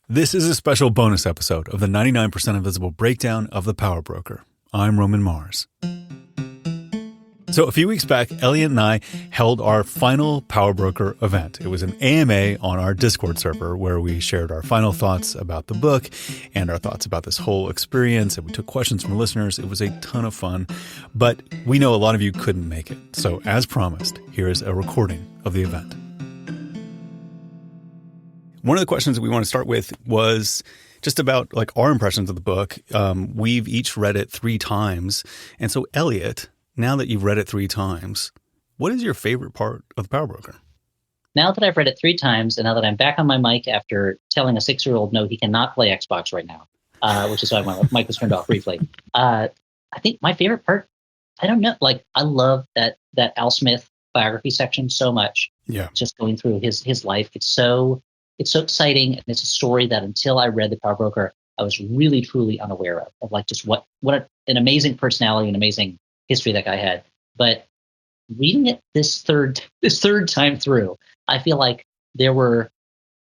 This is a special bonus episode of the 99% Invisible breakdown of The Power Broker. I'm Roman Mars. So a few weeks back, Elliot and I held our final Power Broker event. It was an AMA on our Discord server where we shared our final thoughts about the book and our thoughts about this whole experience. And we took questions from listeners. It was a ton of fun, but we know a lot of you couldn't make it. So as promised, here is a recording of the event. One of the questions that we want to start with was just about like our impressions of the book. We've each read it 3 times. And so Elliot, now that you've read it 3 times, what is your favorite part of The Power Broker? Now that I've read it 3 times, and now that I'm back on my mic after telling a 6-year-old no, he cannot play Xbox right now, which is why my mic was turned off briefly. I think my favorite part, I don't know, like I love that Al Smith biography section so much. Yeah. Just going through his life. It's so exciting, and it's a story that until I read The Power Broker, I was really, truly unaware of like just what an amazing personality and amazing history that guy had. But reading it this third time through, I feel like there were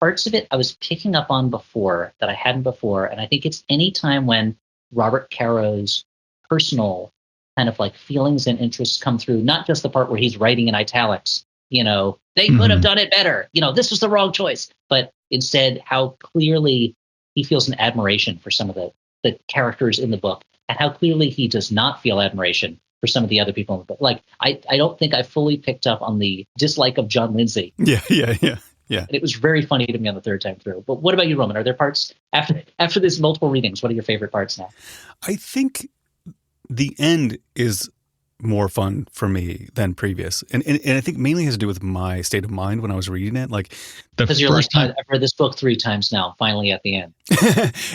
parts of it I was picking up on before that I hadn't before. And I think it's any time when Robert Caro's personal kind of like feelings and interests come through, not just the part where he's writing in italics, they could have done it better. This was the wrong choice. But instead, how clearly he feels an admiration for some of the characters in the book, and how clearly he does not feel admiration for some of the other people in the book. Like, I don't think I fully picked up on the dislike of John Lindsay. Yeah. And it was very funny to me on the third time through. But what about you, Roman? Are there parts after this multiple readings? What are your favorite parts now? I think the end is more fun for me than previous. And I think mainly has to do with my state of mind when I was reading it. Like because you're like, I've read this book 3 times now, finally at the end.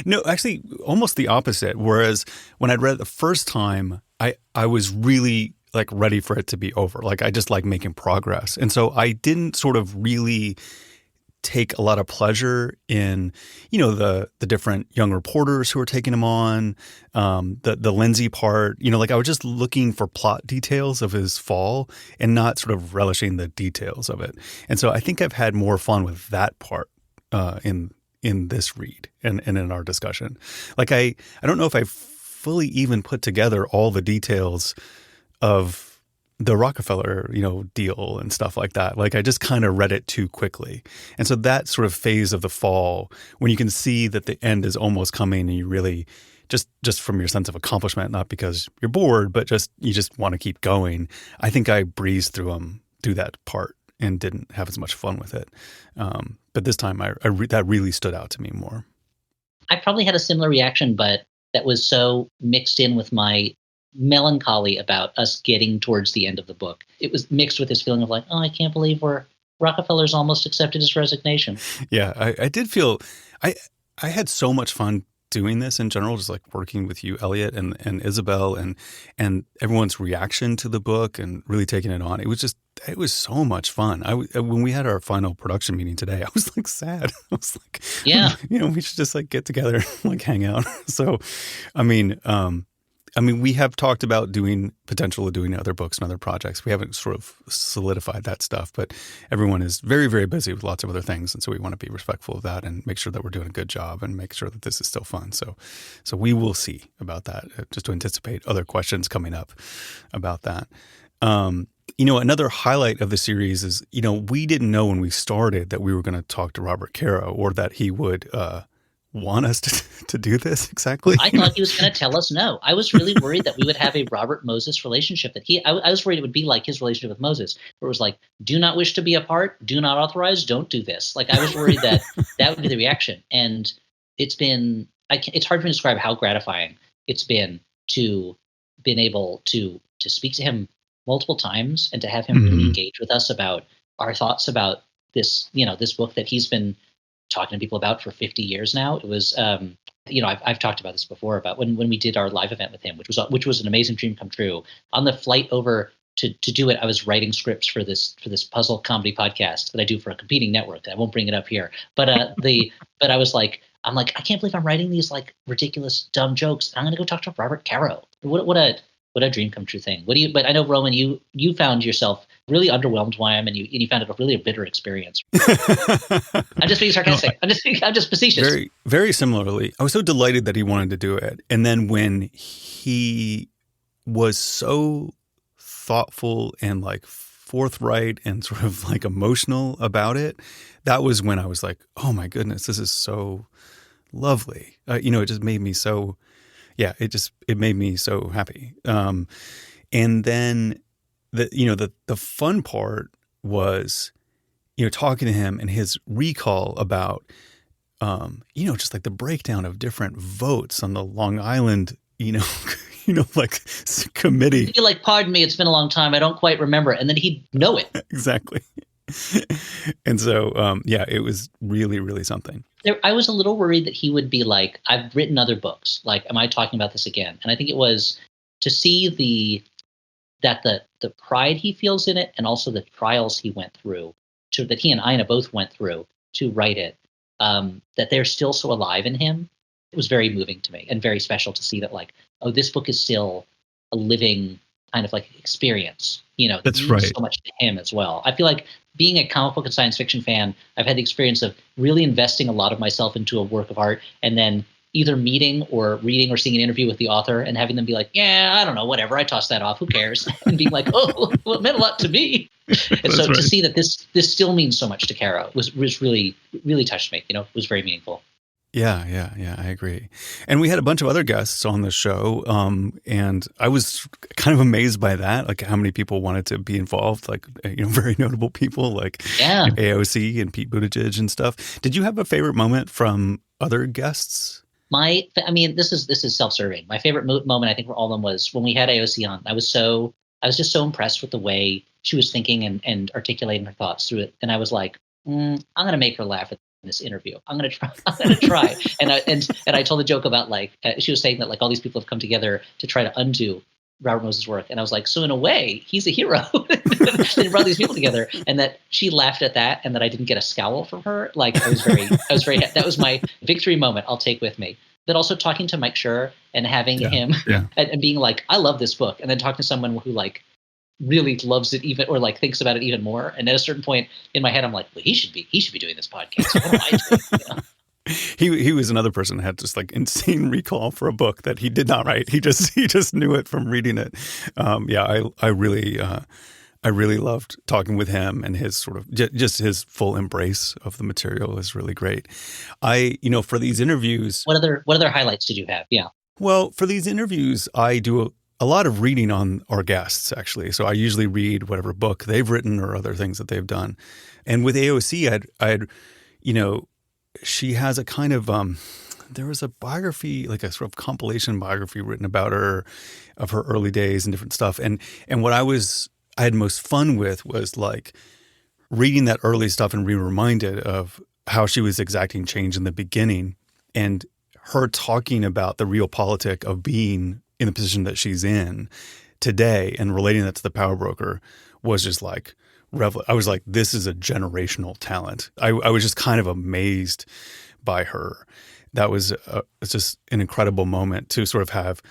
No, actually almost the opposite. Whereas when I'd read it the first time, I was really like ready for it to be over. Like I just like making progress. And so I didn't sort of really take a lot of pleasure in, the different young reporters who were taking him on, the Lindsay part, like I was just looking for plot details of his fall and not sort of relishing the details of it. And so I think I've had more fun with that part in this read and in our discussion. Like I don't know if I fully even put together all the details of the Rockefeller, deal and stuff like that. Like I just kind of read it too quickly. And so that sort of phase of the fall, when you can see that the end is almost coming and you really just from your sense of accomplishment, not because you're bored, but you just want to keep going. I think I breezed through that part and didn't have as much fun with it. But this time that really stood out to me more. I probably had a similar reaction, but that was so mixed in with my melancholy about us getting towards the end of the book. It was mixed with this feeling of like, oh, I can't believe Rockefeller's almost accepted his resignation. Yeah, I did feel I had so much fun doing this in general, just like working with you, Elliot, and Isabel, and everyone's reaction to the book and really taking it on. It was so much fun. When we had our final production meeting today, I was like sad. I was like, yeah, we should just like get together and like hang out. So, I mean, we have talked about potential of doing other books and other projects. We haven't sort of solidified that stuff, but everyone is very, very busy with lots of other things. And so we want to be respectful of that and make sure that we're doing a good job and make sure that this is still fun. So we will see about that, just to anticipate other questions coming up about that. Another highlight of the series is, we didn't know when we started that we were going to talk to Robert Caro or that he would, want us to do this exactly? I thought he was going to tell us no. I was really worried that we would have a Robert Moses relationship I was worried it would be like his relationship with Moses, where it was like, do not wish to be a part, do not authorize, don't do this. Like I was worried that would be the reaction. And it's been, it's hard for me to describe how gratifying it's been to been able to speak to him multiple times and to have him really engage with us about our thoughts about this, this book that he's been talking to people about for 50 years now. It was, I've talked about this before about when we did our live event with him, which was an amazing dream come true. On the flight over to do it, I was writing scripts for this puzzle comedy podcast that I do for a competing network. I won't bring it up here, but I was like, I can't believe I'm writing these like ridiculous dumb jokes. I'm going to go talk to Robert Caro. What a What a dream come true thing. What do you? But I know, Roman, you found yourself really underwhelmed by him, and you found it a really a bitter experience. I'm just being No, sarcastic. I'm just facetious. very, very similarly. I was so delighted that he wanted to do it. And then when he was so thoughtful and like forthright and sort of like emotional about it, that was when I was like, oh my goodness, this is so lovely. It just made me so, yeah, it made me so happy. And then the fun part was, talking to him and his recall about, just like the breakdown of different votes on the Long Island, like He'd committee. be like, "Pardon me, it's been a long time. I don't quite remember," and then he'd know it. Exactly. And so, yeah, it was really, really something. I was a little worried that he would be like, "I've written other books. Like, am I talking about this again?" And I think it was to see the pride he feels in it, and also the trials he went through, that he and Ina both went through to write it. That they're still so alive in him. It was very moving to me and very special to see that, like, oh, this book is still a living kind of like experience, that That's means right. so much to him as well. I feel like being a comic book and science fiction fan, I've had the experience of really investing a lot of myself into a work of art and then either meeting or reading or seeing an interview with the author and having them be like, yeah, I don't know, whatever, I tossed that off, who cares? And being like, oh, well, it meant a lot to me. And so That's to right. see that this still means so much to Caro was really, really touched me, was very meaningful. Yeah, yeah, yeah, I agree. And we had a bunch of other guests on the show, and I was kind of amazed by that, like how many people wanted to be involved, like, very notable people like Yeah. AOC and Pete Buttigieg and stuff. Did you have a favorite moment from other guests? This is self-serving. My favorite moment, I think, for all of them was when we had AOC on. I was just so impressed with the way she was thinking and articulating her thoughts through it. And I was like, I'm going to make her laugh at this interview. I'm going to try. I'm going to try. And I told a joke about like she was saying that like all these people have come together to try to undo Robert Moses' work, and I was like, so in a way, he's a hero. They brought these people together, and that she laughed at that, and that I didn't get a scowl from her. Like I was very, that was my victory moment. I'll take with me. But also talking to Mike Schur and having Yeah, him yeah. and being like, I love this book, and then talking to someone who like really loves it even or like thinks about it even more. And at a certain point in my head, I'm like, well, he should be doing this podcast. What am I doing? He was another person that had just like insane recall for a book that he did not write. He just knew it from reading it. Yeah, I really loved talking with him, and his sort of just his full embrace of the material is really great. For these interviews, What other highlights did you have? Yeah. well, for these interviews, I do a lot of reading on our guests, actually. So I usually read whatever book they've written or other things that they've done. And with AOC, she has a kind of, there was a biography, like a sort of compilation biography written about her, of her early days and different stuff. And what I had most fun with was like reading that early stuff and being reminded of how she was exacting change in the beginning, and her talking about the real politic of being in the position that she's in today and relating that to the power broker was just like, I was like, this is a generational talent. I was just kind of amazed by her. That was it's just an incredible moment to sort of have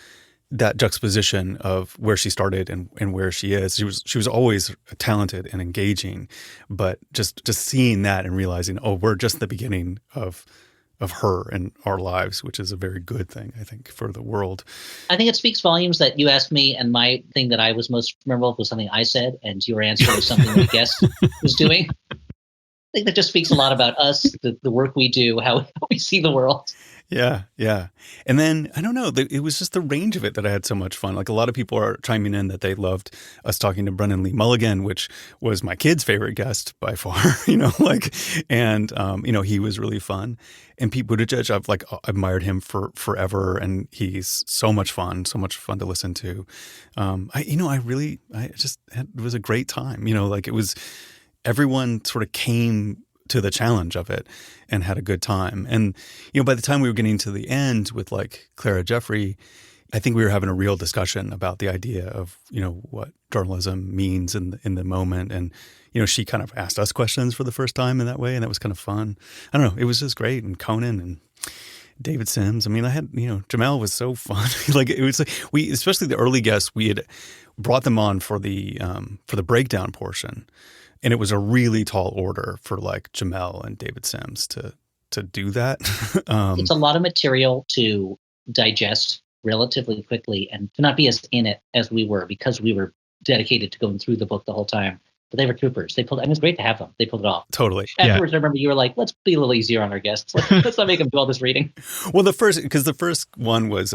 that juxtaposition of where she started and where she is. She was always talented and engaging, but just seeing that and realizing, oh, we're just the beginning of her and our lives, which is a very good thing, I think, for the world. I think it speaks volumes that you asked me, and my thing that I was most memorable of was something I said, and your answer was something that a guest was doing. I think that just speaks a lot about us, the work we do, how we see the world. Yeah, yeah. And then, I don't know, it was just the range of it that I had so much fun. Like a lot of people are chiming in that they loved us talking to Brennan Lee Mulligan, which was my kid's favorite guest by far, and he was really fun. And Pete Buttigieg, I've like admired him for forever, and he's so much fun to listen to. It was a great time, like it was, everyone sort of came to the challenge of it and had a good time. And, by the time we were getting to the end with like Clara Jeffrey, I think we were having a real discussion about the idea of, what journalism means in the moment. And, she kind of asked us questions for the first time in that way. And that was kind of fun. I don't know. It was just great. And Conan and David Sims. I mean, I had, Jamel was so fun. Like it was like especially the early guests, we had brought them on for the breakdown portion. And it was a really tall order for like Jamel and David Sims to do that. It's a lot of material to digest relatively quickly and to not be as in it as we were because we were dedicated to going through the book the whole time. But they were troopers. They pulled. I mean, it was great to have them. They pulled it off. Totally. Afterwards, I remember you were like, "Let's be a little easier on our guests. Let's not make them do all this reading." Well, the first one was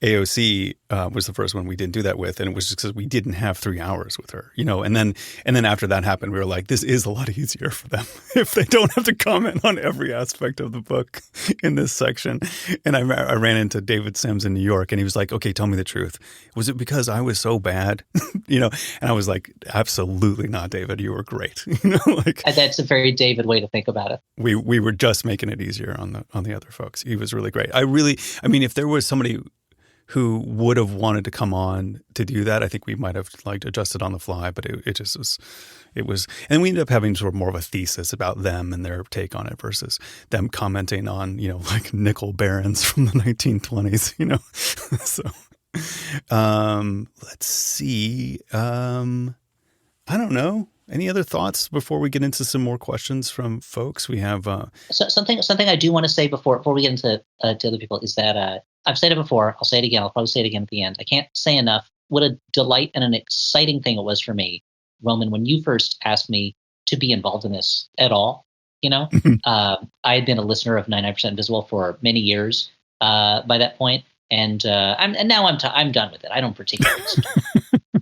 AOC was the first one we didn't do that with, and it was just because we didn't have 3 hours with her, and then after that happened, we were like, this is a lot easier for them if they don't have to comment on every aspect of the book in this section. And I ran into David Sims in New York, and he was like, "Okay, tell me the truth. Was it because I was so bad?" And I was like, "Absolutely not, David. You were great." Like that's a very David way to think about it. We were just making it easier on the other folks. He was really great. I mean, if there was somebody who would have wanted to come on to do that, I think we might have like adjusted on the fly, but it just was, and we ended up having sort of more of a thesis about them and their take on it versus them commenting on, like nickel barons from the 1920s, So, let's see. I don't know. Any other thoughts before we get into some more questions from folks? We have something I do want to say before we get into to other people is that I've said it before. I'll say it again. I'll probably say it again at the end. I can't say enough what a delight and an exciting thing it was for me, Roman, when you first asked me to be involved in this at all. I had been a listener of 99% Invisible for many years by that point, and now I'm done with it. I don't particularly.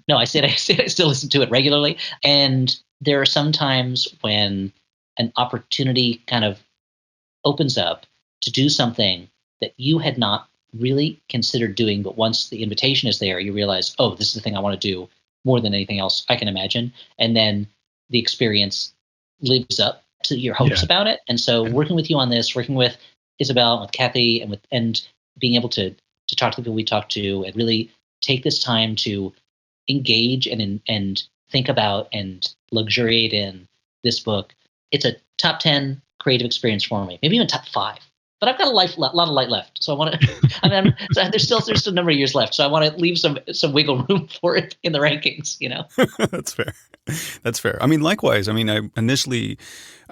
No, I said I still listen to it regularly. And there are some times when an opportunity kind of opens up to do something that you had not really considered doing. But once the invitation is there, you realize, oh, this is the thing I want to do more than anything else I can imagine. And then the experience lives up to your hopes about it. And so working with you on this, working with Isabel, and with Kathy, and being able to talk to the people we talked to and really take this time to engage and think about and luxuriate in this book. It's a top 10 creative experience for me, maybe even top 5. But I've got a lot of light left, so I want to. So there's still a number of years left, so I want to leave some wiggle room for it in the rankings. That's fair. That's fair. I mean, likewise. I mean, I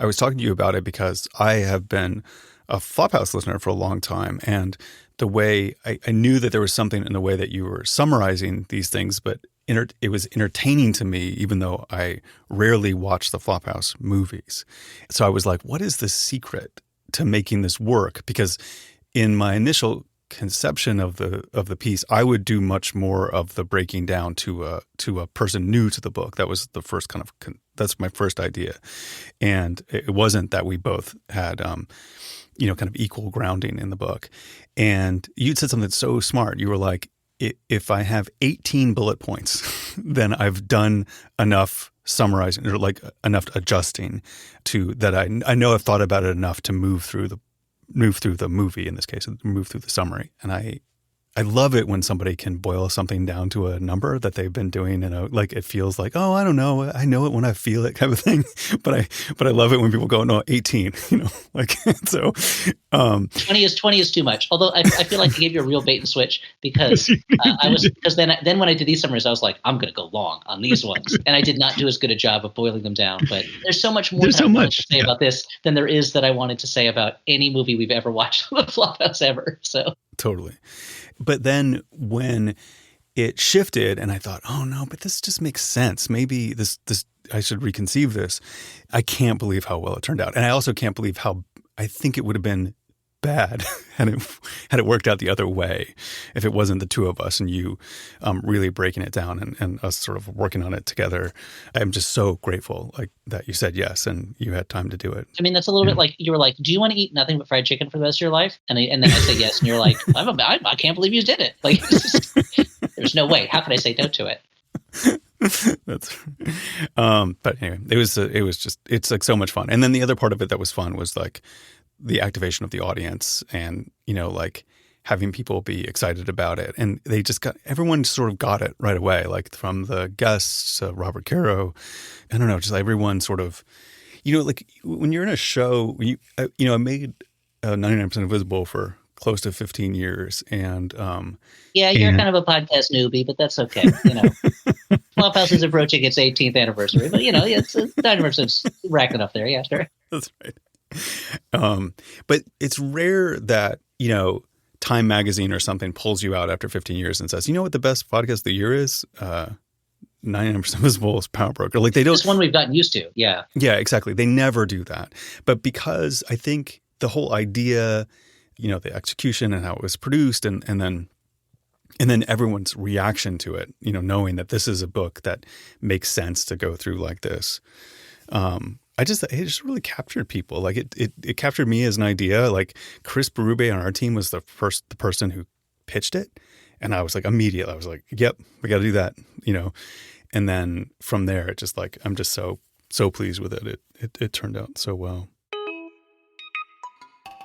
was talking to you about it because I have been a Flophouse listener for a long time, and the way I knew that there was something in the way that you were summarizing these things, but it was entertaining to me, even though I rarely watch the Flophouse movies. So I was like, what is the secret to making this work? Because in my initial conception of the piece, I would do much more of the breaking down to a person new to the book. That was the first that's my first idea. And it wasn't that we both had, kind of equal grounding in the book. And you'd said something so smart. You were like, if I have 18 bullet points, then I've done enough summarizing or like enough adjusting to that. I know I've thought about it enough to move through the movie, in this case, move through the summary. And I love it when somebody can boil something down to a number that they've been doing, like it feels like, oh, I don't know, I know it when I feel it, kind of thing. But I love it when people go, no, 18, like so. 20 is too much. Although I feel like I gave you a real bait and switch because then when I did these summaries, I was like, I'm going to go long on these ones, and I did not do as good a job of boiling them down. But there's so much more to say about this than there is that I wanted to say about any movie we've ever watched on the Flophouse ever. So totally. But then when it shifted and I thought, oh no, but this just makes sense. Maybe this I should reconceive this. I can't believe how well it turned out. And I also can't believe how I think it would have been bad had it worked out the other way if it wasn't the two of us and you really breaking it down and us sort of working on it together. I'm just so grateful that you said yes and you had time to do it. I mean, that's a little bit like you were like, do you want to eat nothing but fried chicken for the rest of your life? And then I say yes, and you're like, I can't believe you did it. Like, there's no way. How could I say no to it? That's but anyway, it's like so much fun. And then the other part of it that was fun was like the activation of the audience and, like having people be excited about it. And they just everyone sort of got it right away, like from the guests, Robert Caro, I don't know, just everyone sort of, like when you're in a show, I made 99% Invisible for close to 15 years. And Yeah, you're kind of a podcast newbie, but that's okay. Clubhouse is approaching its 18th anniversary, but it's 9% racking up there. Yeah, sure. That's right. But it's rare that, Time Magazine or something pulls you out after 15 years and says, you know what the best podcast of the year is? 99% Visible is Power Broker. Like they don't. It's one we've gotten used to. Yeah. Yeah, exactly. They never do that. But because I think the whole idea, the execution and how it was produced and then everyone's reaction to it, knowing that this is a book that makes sense to go through like this. It just really captured people. Like it captured me as an idea. Like Chris Berube on our team was the person who pitched it. And I was like, immediately, I was like, yep, we got to do that, And then from there, it just like, I'm just so pleased with it. It turned out so well.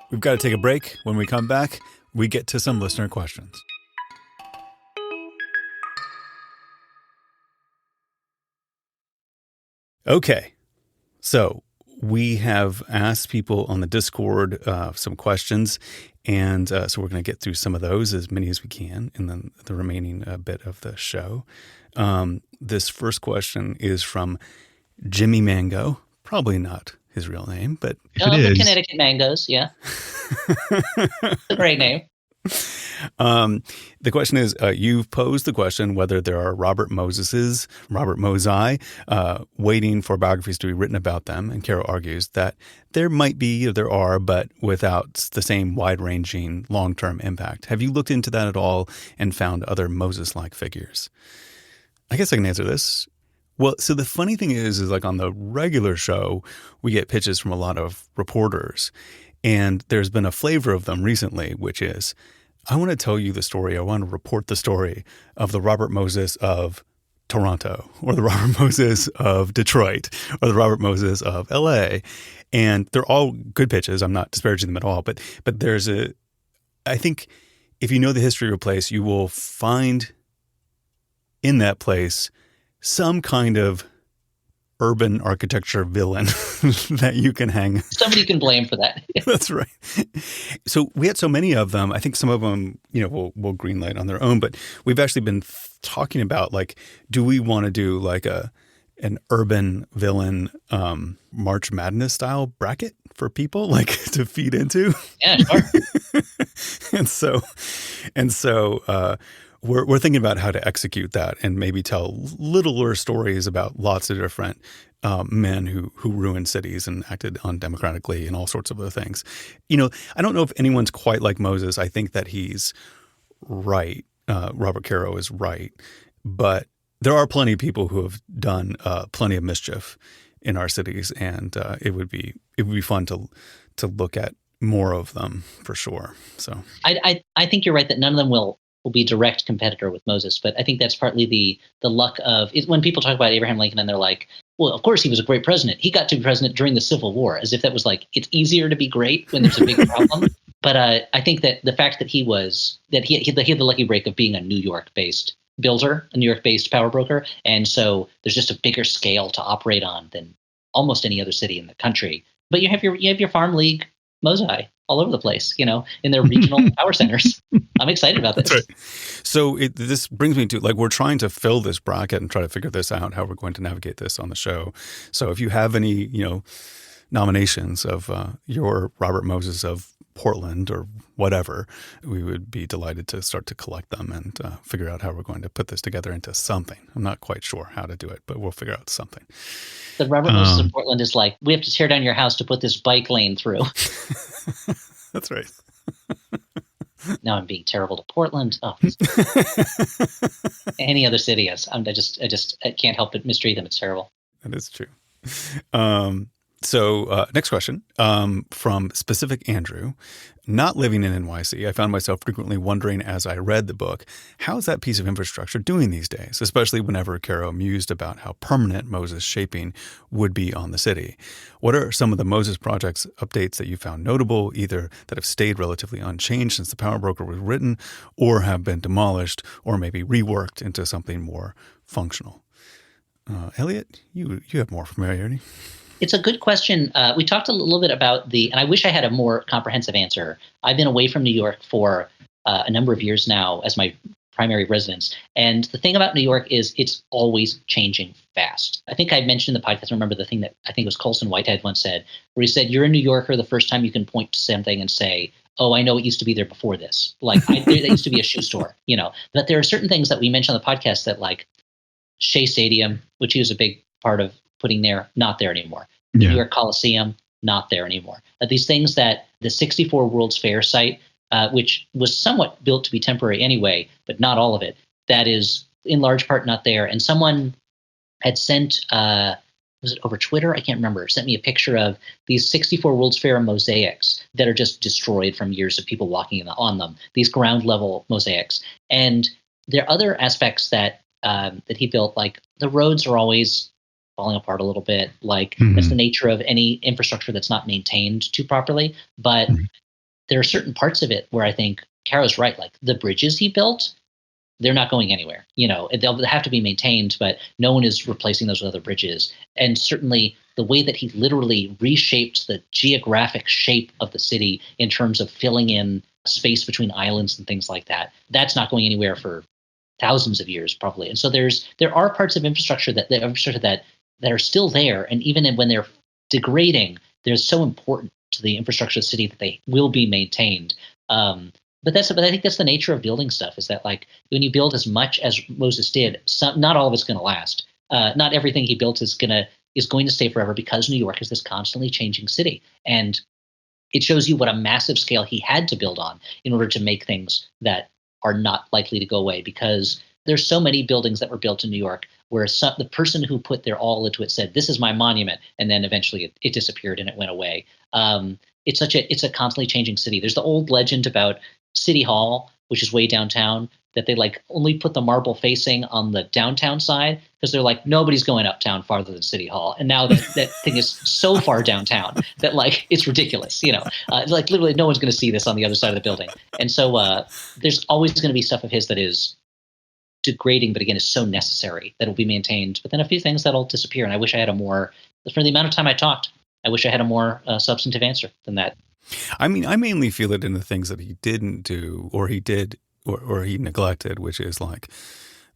We've got to take a break. When we come back, we get to some listener questions. Okay. So we have asked people on the Discord some questions, and so we're going to get through some of those, as many as we can, in the remaining bit of the show. This first question is from Jimmy Mango. Probably not his real name, but it is. The Connecticut Mangoes, yeah. It's a great name. The question is, you've posed the question whether there are Robert Mosei, waiting for biographies to be written about them. And Caro argues that there might be, or there are, but without the same wide-ranging long-term impact. Have you looked into that at all and found other Moses-like figures? I guess I can answer this. Well, so the funny thing is like on the regular show, we get pitches from a lot of reporters. And there's been a flavor of them recently, which is, I want to tell you the story. I want to report the story of the Robert Moses of Toronto, or the Robert Moses of Detroit, or the Robert Moses of LA. And they're all good pitches. I'm not disparaging them at all. But I think if you know the history of a place, you will find in that place some kind of urban architecture villain that you can hang. Somebody can blame for that. That's right. So we had so many of them. I think some of them, will greenlight on their own. But we've actually been talking about, like, do we want to do like an urban villain March Madness style bracket for people, like, to feed into? Yeah, sure. and so we're thinking about how to execute that and maybe tell littler stories about lots of different men who ruined cities and acted undemocratically and all sorts of other things. I don't know if anyone's quite like Moses. I think that he's right. Robert Caro is right. But there are plenty of people who have done plenty of mischief in our cities, and it would be fun to look at more of them for sure. So I think you're right that none of them will be direct competitor with Moses. But I think that's partly the luck of it. When people talk about Abraham Lincoln and they're like, well, of course he was a great president. He got to be president during the Civil War, as if that was like, it's easier to be great when there's a big problem. But I think that the fact that he had the lucky break of being a New York-based builder, a New York-based power broker. And so there's just a bigger scale to operate on than almost any other city in the country. But you have your farm league Mosei all over the place, in their regional power centers. I'm excited about this. That's right. So this brings me to, like, we're trying to fill this bracket and try to figure this out, how we're going to navigate this on the show. So if you have any, nominations of your Robert Moses of Portland or whatever, we would be delighted to start to collect them and figure out how we're going to put this together into something. I'm not quite sure how to do it, but we'll figure out something. The Robert Moses of Portland is like, we have to tear down your house to put this bike lane through. That's right. Now I'm being terrible to Portland. Oh. Any other city, I can't help but mistreat them. It's terrible. That is true. So next question from Specific Andrew. Not living in NYC, I found myself frequently wondering as I read the book, how is that piece of infrastructure doing these days, especially whenever Caro mused about how permanent Moses shaping would be on the city. What are some of the Moses projects updates that you found notable, either that have stayed relatively unchanged since the Power Broker was written, or have been demolished, or maybe reworked into something more functional? Elliot, you have more familiarity. It's a good question. We talked a little bit about and I wish I had a more comprehensive answer. I've been away from New York for a number of years now as my primary residence. And the thing about New York is it's always changing fast. I think I mentioned in the podcast, I remember the thing that I think it was Colson Whitehead once said, where he said, you're a New Yorker the first time you can point to something and say, oh, I know it used to be there before this. Like, there used to be a shoe store, But there are certain things that we mentioned on the podcast that, like, Shea Stadium, which he was a big part of putting there, not there anymore. The New York Coliseum, not there anymore. These things that the 64 World's Fair site, which was somewhat built to be temporary anyway, but not all of it, that is in large part not there. And someone had sent, was it over Twitter? I can't remember, sent me a picture of these 64 World's Fair mosaics that are just destroyed from years of people walking on them, these ground level mosaics. And there are other aspects that he built, like the roads are always falling apart a little bit. Like that's the nature of any infrastructure that's not maintained too properly. But there are certain parts of it where I think Caro's right. Like the bridges he built, they're not going anywhere. They'll have to be maintained, but no one is replacing those with other bridges. And certainly the way that he literally reshaped the geographic shape of the city in terms of filling in space between islands and things like that, that's not going anywhere for thousands of years probably. And so there are parts of infrastructure that are still there, and even when they're degrading, they're so important to the infrastructure of the city that they will be maintained. But I think that's the nature of building stuff, is that, like, when you build as much as Moses did, not all of it's going to last. Not everything he built is going to stay forever, because New York is this constantly changing city, and it shows you what a massive scale he had to build on in order to make things that are not likely to go away, because there's so many buildings that were built in New York where the person who put their all into it said, this is my monument, and then eventually it disappeared and it went away. It's a constantly changing city. There's the old legend about City Hall, which is way downtown, that they like only put the marble facing on the downtown side because they're like, nobody's going uptown farther than City Hall. And now that thing is so far downtown that, like, it's ridiculous, like literally no one's going to see this on the other side of the building. And so there's always going to be stuff of his that is degrading, but again, is so necessary that it'll be maintained. But then a few things that'll disappear. And I wish I had for the amount of time I talked, I wish I had a more substantive answer than that. I mean, I mainly feel it in the things that he didn't do, or he did, or he neglected, which is like,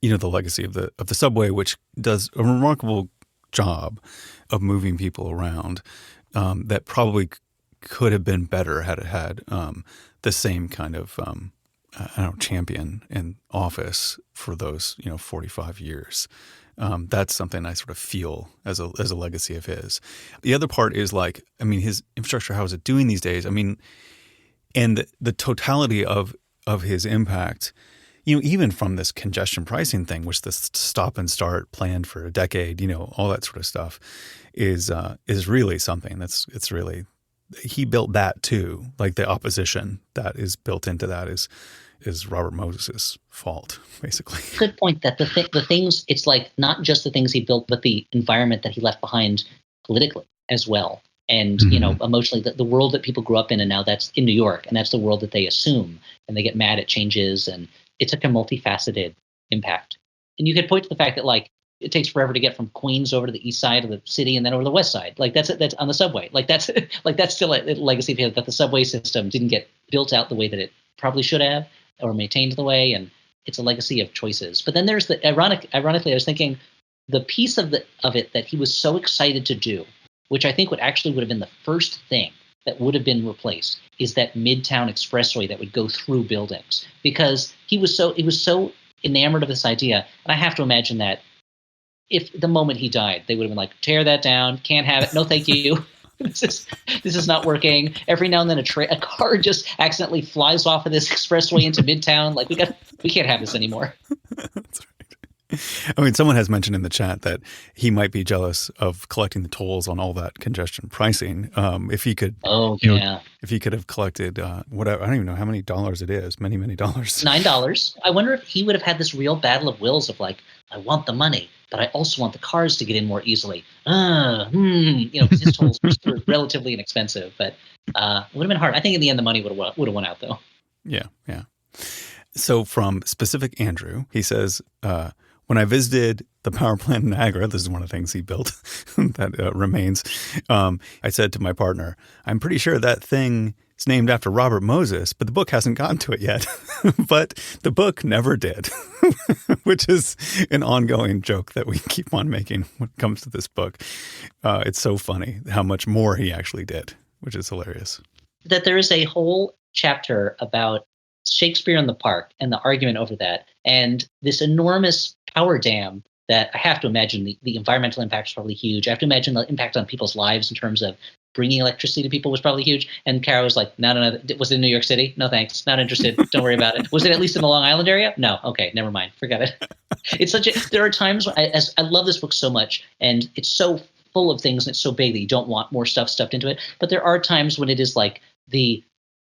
the legacy of the subway, which does a remarkable job of moving people around. That probably could have been better had it had the same kind of champion in office for those 45 years. That's something I sort of feel as a legacy of his. The other part is, like, I mean, his infrastructure, how is it doing these days? I mean, and the totality of his impact, even from this congestion pricing thing, which this stop and start planned for a decade, all that sort of stuff is really something it's really, he built that too. Like the opposition that is built into that is Robert Moses' fault, basically. Good point. That the things, it's like not just the things he built, but the environment that he left behind politically as well. And, emotionally, the world that people grew up in, and now that's in New York, and that's the world that they assume, and they get mad at changes. And it's like a multifaceted impact. And you could point to the fact that, like, it takes forever to get from Queens over to the east side of the city and then over to the west side. Like that's on the subway. Like that's still a legacy of his, that the subway system didn't get built out the way that it probably should have, or maintained the way, and it's a legacy of choices. But then there's ironically, I was thinking the piece of it that he was so excited to do, which I think would have been the first thing that would have been replaced, is that Midtown Expressway that would go through buildings, because he was so enamored of this idea. And I have to imagine that if the moment he died, they would have been like, tear that down, can't have it, no thank you. This is not working. Every now and then a car just accidentally flies off of this expressway into Midtown. Like we can't have this anymore. That's right. I mean, someone has mentioned in the chat that he might be jealous of collecting the tolls on all that congestion pricing. If he could, if he could have collected whatever, I don't even know how many dollars it is. Many dollars. $9. I wonder if he would have had this real battle of wills of like, I want the money, but I also want the cars to get in more easily. Because his tolls were relatively inexpensive, but it would have been hard. I think in the end, the money would have won out, though. Yeah. So from Specific Andrew, he says, When I visited the power plant in Niagara, this is one of the things he built that remains. I said to my partner, I'm pretty sure that thing is named after Robert Moses, but the book hasn't gotten to it yet. But the book never did, which is an ongoing joke that we keep on making when it comes to this book. It's so funny how much more he actually did, which is hilarious. That there is a whole chapter about Shakespeare in the Park and the argument over that, and this enormous power dam that I have to imagine the environmental impact is probably huge. I have to imagine the impact on people's lives in terms of bringing electricity to people was probably huge. And Caro was like, no. Was it in New York City? No, thanks. Not interested. Don't worry about it. Was it at least in the Long Island area? No. Okay, never mind. Forget it. There are times when I love this book so much, and it's so full of things and it's so big that you don't want more stuff stuffed into it. But there are times when it is like the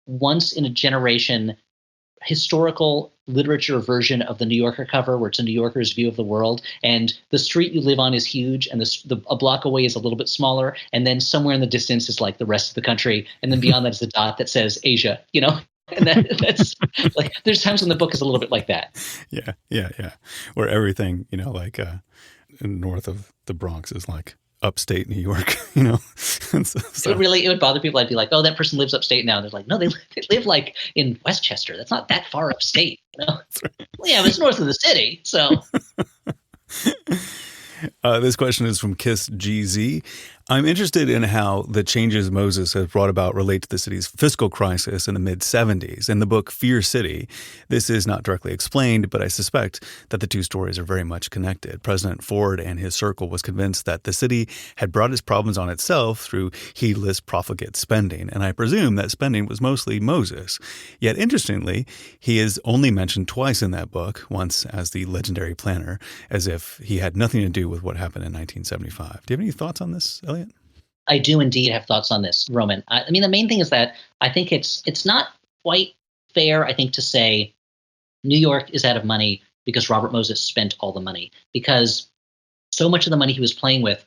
once in a generation historical literature version of the New Yorker cover, where it's a New Yorker's view of the world, and the street you live on is huge, and a block away is a little bit smaller, and then somewhere in the distance is like the rest of the country, and then beyond that is the dot that says Asia, and that's like there's times when the book is a little bit like that. Yeah. Where everything, north of the Bronx is like upstate New York, So. It would bother people. I'd be like, oh, that person lives upstate now. And they're like, no, they live like in Westchester. That's not that far upstate. Right. Well, yeah, but it's north of the city. So this question is from Kiss GZ. I'm interested in how the changes Moses has brought about relate to the city's fiscal crisis in the mid-'70s. In the book Fear City, this is not directly explained, but I suspect that the two stories are very much connected. President Ford and his circle was convinced that the city had brought its problems on itself through heedless, profligate spending, and I presume that spending was mostly Moses. Yet, interestingly, he is only mentioned twice in that book, once as the legendary planner, as if he had nothing to do with what happened in 1975. Do you have any thoughts on this, Elliot? I do indeed have thoughts on this, Roman. I mean, the main thing is that I think it's not quite fair, I think, to say New York is out of money because Robert Moses spent all the money, because so much of the money he was playing with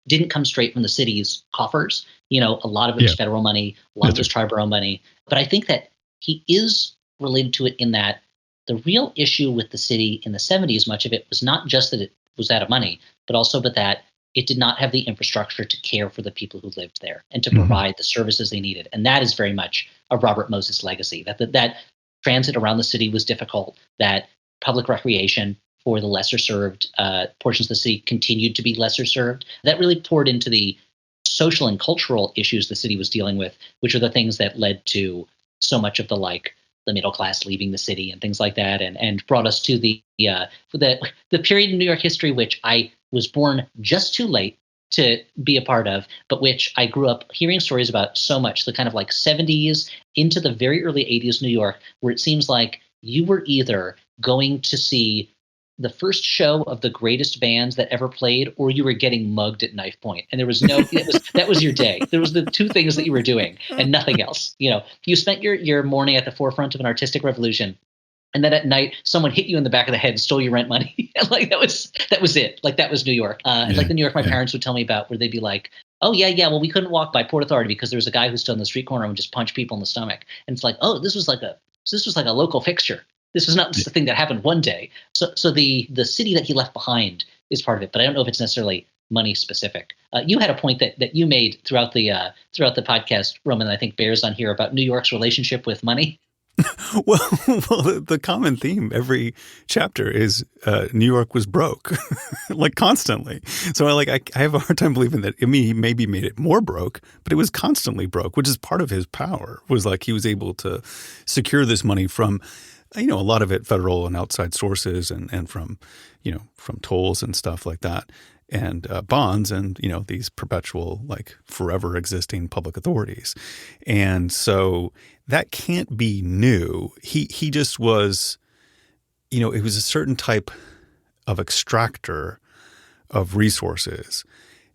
didn't come straight from the city's coffers. A lot of it was federal money, a lot of it was triborough money. But I think that he is related to it in that the real issue with the city in the 70s, much of it was not just that it was out of money, but also that it did not have the infrastructure to care for the people who lived there and to provide the services they needed. And that is very much a Robert Moses legacy, that transit around the city was difficult, that public recreation for the lesser served portions of the city continued to be lesser served. That really poured into the social and cultural issues the city was dealing with, which are the things that led to so much of the middle class leaving the city and things like that, and brought us to the period in New York history which I was born just too late to be a part of, but which I grew up hearing stories about so much, the kind of 70s into the very early 80s New York, where it seems like you were either going to see the first show of the greatest bands that ever played, or you were getting mugged at knife point. And there was that was your day. There was the two things that you were doing and nothing else. You spent your morning at the forefront of an artistic revolution, and then at night someone hit you in the back of the head and stole your rent money. That was it. That was New York. It's like the New York my parents would tell me about, where they'd be like, oh yeah, well, we couldn't walk by Port Authority because there was a guy who stood on the street corner and would just punch people in the stomach. And it's like, oh, this was like a local fixture. This was not just a thing that happened one day. So the city that he left behind is part of it, but I don't know if it's necessarily money specific. You had a point that you made throughout the podcast, Roman, that I think bears on here, about New York's relationship with money. Well, the common theme every chapter is New York was broke, constantly. So I have a hard time believing that. I mean, he maybe made it more broke, but it was constantly broke, which is part of his power. Was he was able to secure this money from, a lot of it federal and outside sources, and from tolls and stuff like that, and bonds, and these perpetual, forever existing public authorities. And so that can't be new. He just was, it was a certain type of extractor of resources,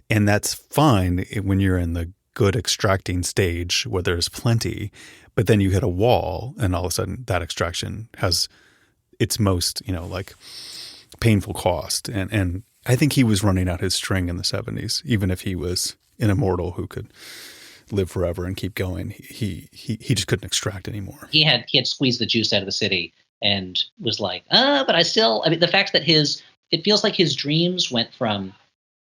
and that's fine when you're in the good extracting stage where there's plenty. But then you hit a wall, and all of a sudden that extraction has its most, painful cost. And I think he was running out his string in the 70s, even if he was an immortal who could live forever and keep going. He just couldn't extract anymore. He had squeezed the juice out of the city and was like, but the fact that his it feels like his dreams went from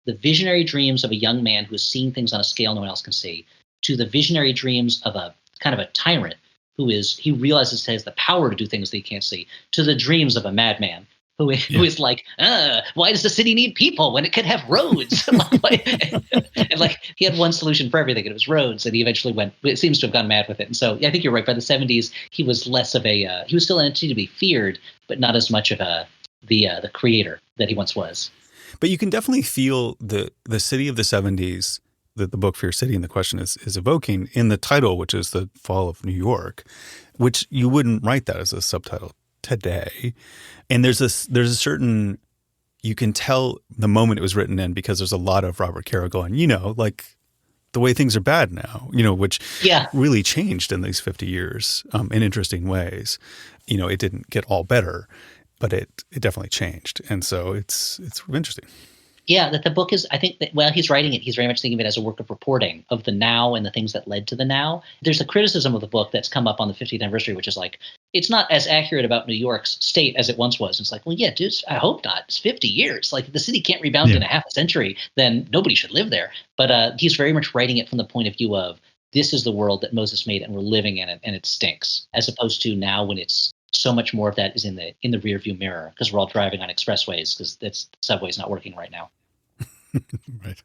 the visionary dreams of a young man who is seeing things on a scale no one else can see, to the visionary dreams of a kind of a tyrant he realizes he has the power to do things that he can't see, to the dreams of a madman who is like, why does the city need people when it could have roads? And like he had one solution for everything, and it was roads. And he eventually it seems to have gone mad with it. And so I think you're right. By the 70s, he was less of he was still an entity to be feared, but not as much of the creator that he once was. But you can definitely feel the city of the 70s that the book Fear City and the Question is evoking in the title, which is The Fall of New York, which you wouldn't write that as a subtitle today. And there's a certain, you can tell the moment it was written in, because there's a lot of Robert Caro going, like the way things are bad now, which really changed in these 50 years in interesting ways. It didn't get all better, but it definitely changed. And so it's interesting. Yeah, that the book is, I think that while he's writing it, he's very much thinking of it as a work of reporting of the now and the things that led to the now. There's a criticism of the book that's come up on the 50th anniversary, which is like, it's not as accurate about New York's state as it once was. It's like, well, yeah, dude, I hope not. It's 50 years. Like, if the city can't rebound in a half a century, then nobody should live there. But he's very much writing it from the point of view of, this is the world that Moses made and we're living in it and it stinks, as opposed to now when it's so much more of that is in the rear view mirror because we're all driving on expressways because the subway's not working right now. Right.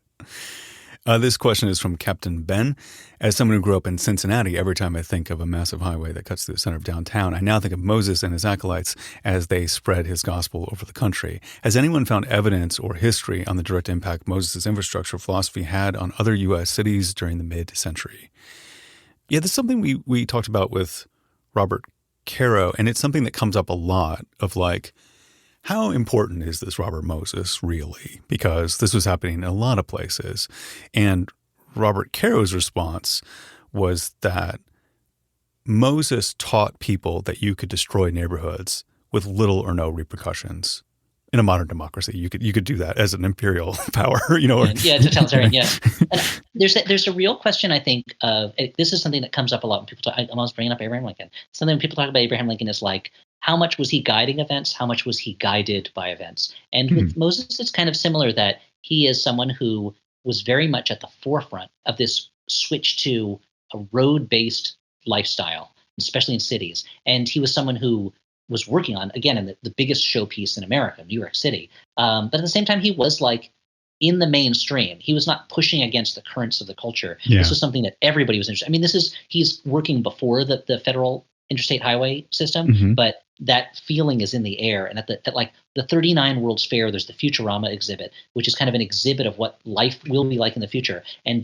This question is from Captain Ben. As someone who grew up in Cincinnati, every time I think of a massive highway that cuts through the center of downtown, I now think of Moses and his acolytes as they spread his gospel over the country. Has anyone found evidence or history on the direct impact Moses' infrastructure philosophy had on other U.S. cities during the mid-century? Yeah, this is something we talked about with Robert Caro, and it's something that comes up a lot of like, how important is this Robert Moses really? Because this was happening in a lot of places. And Robert Caro's response was that Moses taught people that you could destroy neighborhoods with little or no repercussions. In a modern democracy, you could do that as an imperial power, Yeah, totalitarian. Yeah, and there's a real question, I think. This is something that comes up a lot when people talk. I'm always bringing up Abraham Lincoln. Something when people talk about Abraham Lincoln is like, how much was he guiding events? How much was he guided by events? And with Moses, it's kind of similar that he is someone who was very much at the forefront of this switch to a road-based lifestyle, especially in cities. And he was someone who was working on, again, in the biggest showpiece in America, New York City. But at the same time, he was like in the mainstream. He was not pushing against the currents of the culture. Yeah. This was something that everybody was interested in. I mean, he's working before the federal interstate highway system, but that feeling is in the air. And at like the 39 World's Fair, there's the Futurama exhibit, which is kind of an exhibit of what life will be like in the future. And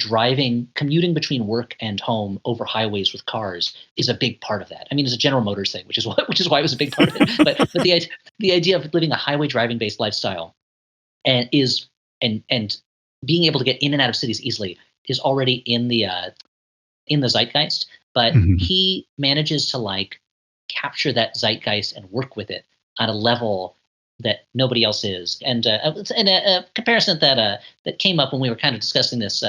commuting between work and home over highways with cars is a big part of that. I mean, it's a General Motors thing, which is why it was a big part of it. But the idea of living a highway driving based lifestyle and being able to get in and out of cities easily is already in the zeitgeist. But he manages to like capture that zeitgeist and work with it on a level that nobody else is. And a comparison that came up when we were kind of discussing this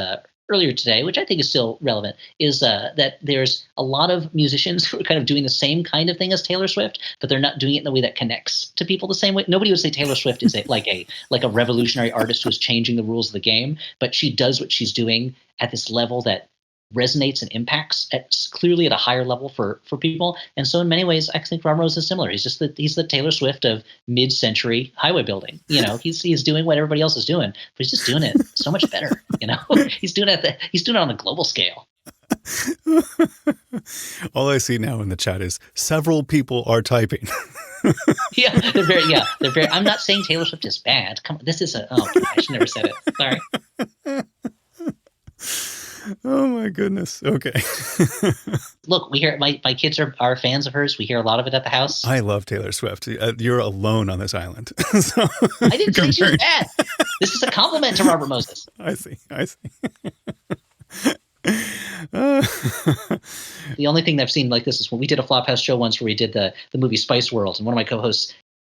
earlier today, which I think is still relevant, is that there's a lot of musicians who are kind of doing the same kind of thing as Taylor Swift, but they're not doing it in the way that connects to people the same way. Nobody would say Taylor Swift is like a revolutionary artist who is changing the rules of the game, but she does what she's doing at this level that resonates and impacts clearly at a higher level for people. And so in many ways, I think Robert Moses is similar. He's the Taylor Swift of mid-century highway building. He's doing what everybody else is doing, but he's just doing it so much better. He's doing it on a global scale. All I see now in the chat is several people are typing. They're very. I'm not saying Taylor Swift is bad. Come on, this is I should never said it. Sorry. Oh my goodness. Okay. Look, we hear my kids are fans of hers. We hear a lot of it at the house. I love Taylor Swift. You're alone on this island. So, I didn't say she was bad. This is a compliment to Robert Moses. I see. The only thing that I've seen like this is when we did a Flophouse show once where we did the movie Spice World, and one of my co-hosts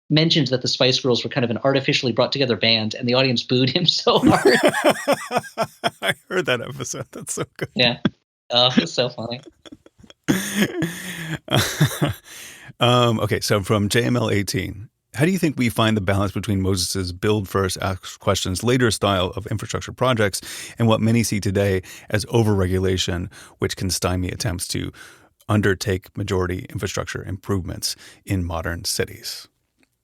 mentioned that the Spice Girls were kind of an artificially brought together band, and the audience booed him so hard. I heard that episode. That's so good. Yeah. Oh, it's so funny. Okay, so from JML18, How do you think we find the balance between Moses's build first, ask questions later style of infrastructure projects and what many see today as overregulation, which can stymie attempts to undertake majority infrastructure improvements in modern cities?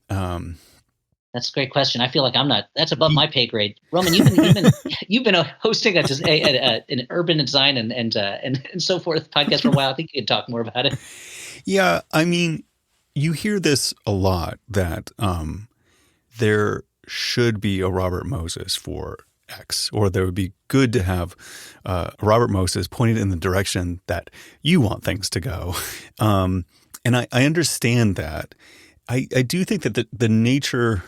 That's a great question. I feel like I'm not. That's above my pay grade. Roman, you've been hosting an urban design and so forth podcast for a while. I think you could talk more about it. Yeah, I mean, you hear this a lot that there should be a Robert Moses for X, or there would be good to have Robert Moses pointed in the direction that you want things to go. And I understand that. I do think that the nature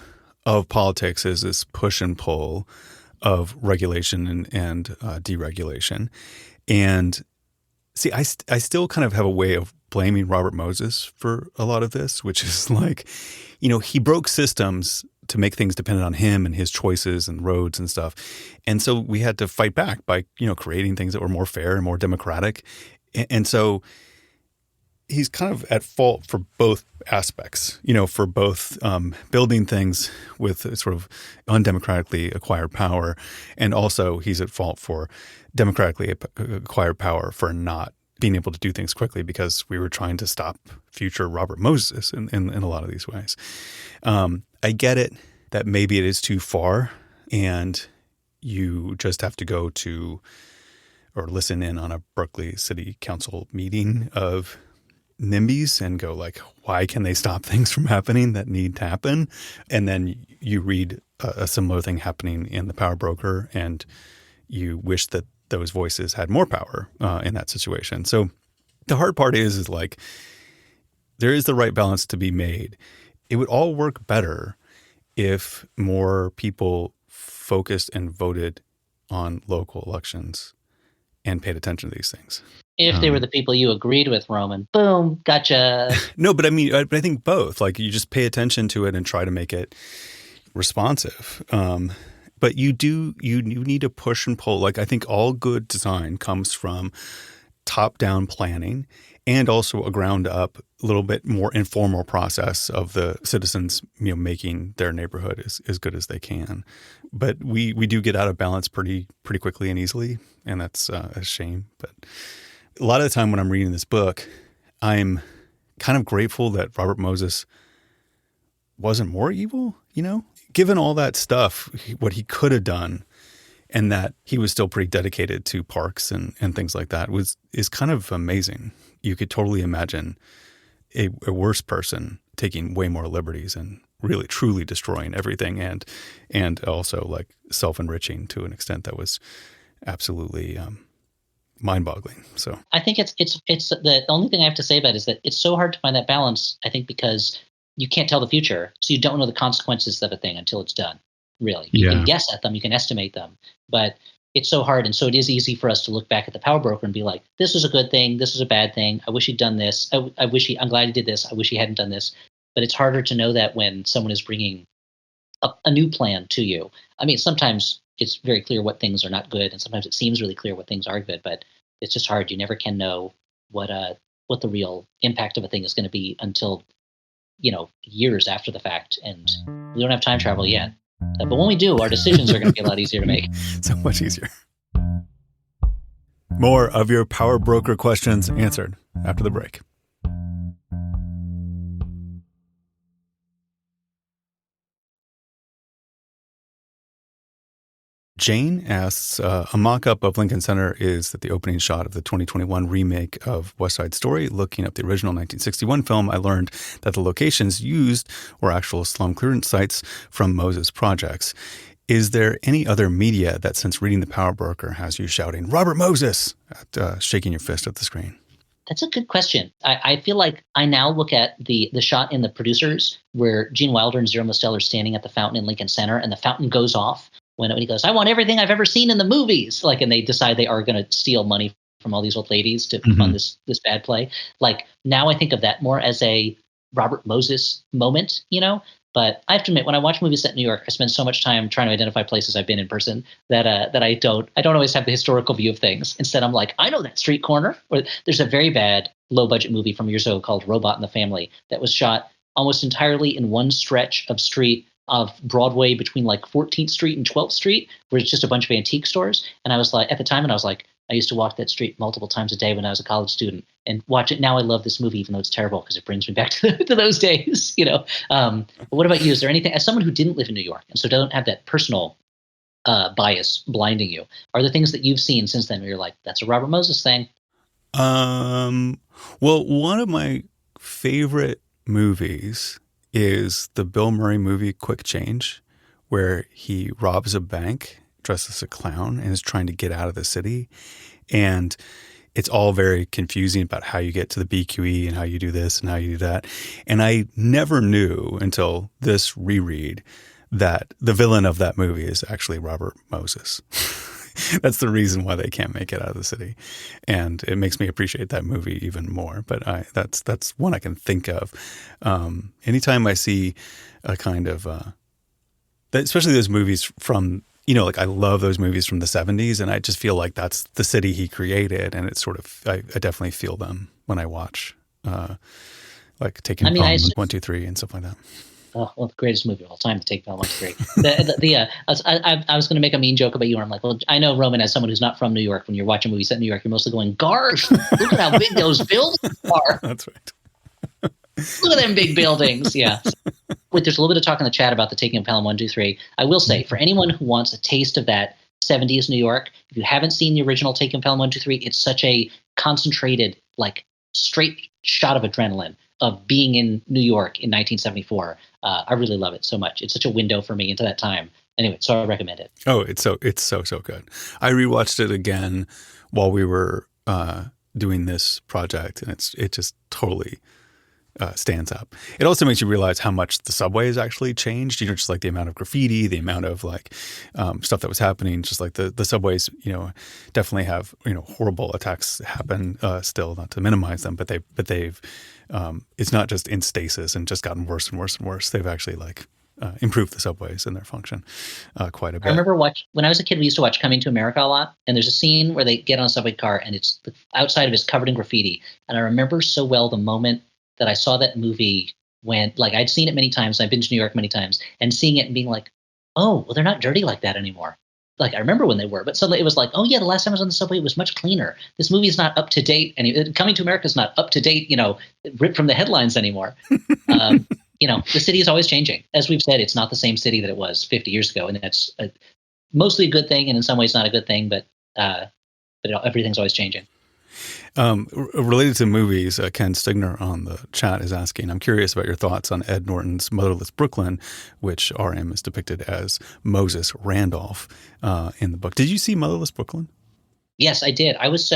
of politics is this push and pull of regulation and deregulation. And see, I still kind of have a way of blaming Robert Moses for a lot of this, which is like, he broke systems to make things dependent on him and his choices and roads and stuff. And so we had to fight back by, creating things that were more fair and more democratic. And so he's kind of at fault for both aspects, for both building things with sort of undemocratically acquired power, and also he's at fault for democratically acquired power for not being able to do things quickly because we were trying to stop future Robert Moses in a lot of these ways. I get it that maybe it is too far and you just have to go to or listen in on a Berkeley City Council meeting of NIMBYs and go like, why can they stop things from happening that need to happen? And then you read a similar thing happening in the power broker and you wish that those voices had more power in that situation. So the hard part is like, there is the right balance to be made. It would all work better if more people focused and voted on local elections and paid attention to these things. If they were the people you agreed with, Roman, boom, gotcha. No, but I mean, I think both. Like, you just pay attention to it and try to make it responsive. But you need to push and pull. Like, I think all good design comes from top-down planning and also a ground-up, a little bit more informal process of the citizens, making their neighborhood as good as they can. But we do get out of balance pretty quickly and easily, and that's a shame. But a lot of the time when I'm reading this book, I'm kind of grateful that Robert Moses wasn't more evil, given all that stuff, what he could have done, and that he was still pretty dedicated to parks and things like that is kind of amazing. You could totally imagine a worse person taking way more liberties and really truly destroying everything and also like self-enriching to an extent that was absolutely mind-boggling. So I think it's the only thing I have to say about it is that it's so hard to find that balance, I think, because you can't tell the future. So you don't know the consequences of a thing until it's done, really. You can guess at them, you can estimate them, but it's so hard. And so it is easy for us to look back at the power broker and be like, this is a good thing, this is a bad thing. I wish he'd done this. I'm glad he did this. I wish he hadn't done this. But it's harder to know that when someone is bringing a new plan to you. I mean, sometimes it's very clear what things are not good, and sometimes it seems really clear what things are good, but it's just hard. You never can know what the real impact of a thing is going to be until, years after the fact. And we don't have time travel yet. But when we do, our decisions are going to be a lot easier to make. So much easier. More of your power broker questions answered after the break. Jane asks, a mock-up of Lincoln Center is that the opening shot of the 2021 remake of West Side Story. Looking up the original 1961 film, I learned that the locations used were actual slum clearance sites from Moses projects. Is there any other media that, since reading The Power Broker, has you shouting, Robert Moses, shaking your fist at the screen? That's a good question. I feel like I now look at the shot in The Producers where Gene Wilder and Zero Mostel are standing at the fountain in Lincoln Center, and the fountain goes off when he goes, I want everything I've ever seen in the movies. Like, and they decide they are going to steal money from all these old ladies to fund this bad play. Like, now I think of that more as a Robert Moses moment, But I have to admit, when I watch movies set in New York, I spend so much time trying to identify places I've been in person that I don't always have the historical view of things. Instead, I'm like, I know that street corner. Or there's a very bad low budget movie from years ago called Robot and the Family that was shot almost entirely in one stretch of street of Broadway between like 14th Street and 12th Street, where it's just a bunch of antique stores. And I was like, at the time, and I was like, I used to walk that street multiple times a day when I was a college student and watch it. Now I love this movie, even though it's terrible because it brings me back to those days, you know. But what about you? Is there anything, as someone who didn't live in New York and so don't have that personal bias blinding you, are there things that you've seen since then where you're like, that's a Robert Moses thing? Um, well, one of my favorite movies is the Bill Murray movie Quick Change, where he robs a bank dressed as a clown and is trying to get out of the city. And it's all very confusing about how you get to the BQE and how you do this and how you do that. And I never knew until this reread that the villain of that movie is actually Robert Moses. That's the reason why they can't make it out of the city, and it makes me appreciate that movie even more. But that's one I can think of. Anytime I see a kind of, especially those movies from, like I love those movies from the 70s, and I just feel like that's the city he created, and it's sort of I definitely feel them when I watch, like Taking Pelham 1, 2, 3, and stuff like that. Oh, well, the greatest movie of all time to take Pelham 1, 2, 3. I was going to make a mean joke about you, where I'm like, well, I know, Roman, as someone who's not from New York, when you're watching movies set in New York, you're mostly going, Garth, look at how big those buildings are. That's right. Look at them big buildings. Yeah. Wait, there's a little bit of talk in the chat about the Taking of Pelham 1, 2, 3. I will say, for anyone who wants a taste of that 70s New York, if you haven't seen the original Taking of Pelham 1, 2, 3, it's such a concentrated, like, straight shot of adrenaline of being in New York in 1974. I really love it so much. It's such a window for me into that time. Anyway, so I recommend it. Oh, it's so good. I rewatched it again while we were doing this project, and it just totally stands up. It also makes you realize how much the subway has actually changed. Just like the amount of graffiti, the amount of like stuff that was happening. Just like the subways, definitely have horrible attacks happen still. Not to minimize them, but they've it's not just in stasis and just gotten worse and worse and worse. They've actually like improved the subways and their function quite a bit. I remember when I was a kid, we used to watch Coming to America a lot, and there's a scene where they get on a subway car and it's the outside of it is covered in graffiti. And I remember so well the moment that I saw that movie when, like, I'd seen it many times. I've been to New York many times, and seeing it and being like, oh, well, they're not dirty like that anymore. Like, I remember when they were, but suddenly it was like, oh yeah, the last time I was on the subway, it was much cleaner. This movie is not up to date. And Coming to America is not up to date, ripped from the headlines anymore. The city is always changing. As we've said, it's not the same city that it was 50 years ago. And that's mostly a good thing, and in some ways not a good thing, but everything's always changing. Related to movies, Ken Stigner on the chat is asking, I'm curious about your thoughts on Ed Norton's Motherless Brooklyn, which RM is depicted as Moses Randolph in the book. Did you see Motherless Brooklyn? Yes, I did. I was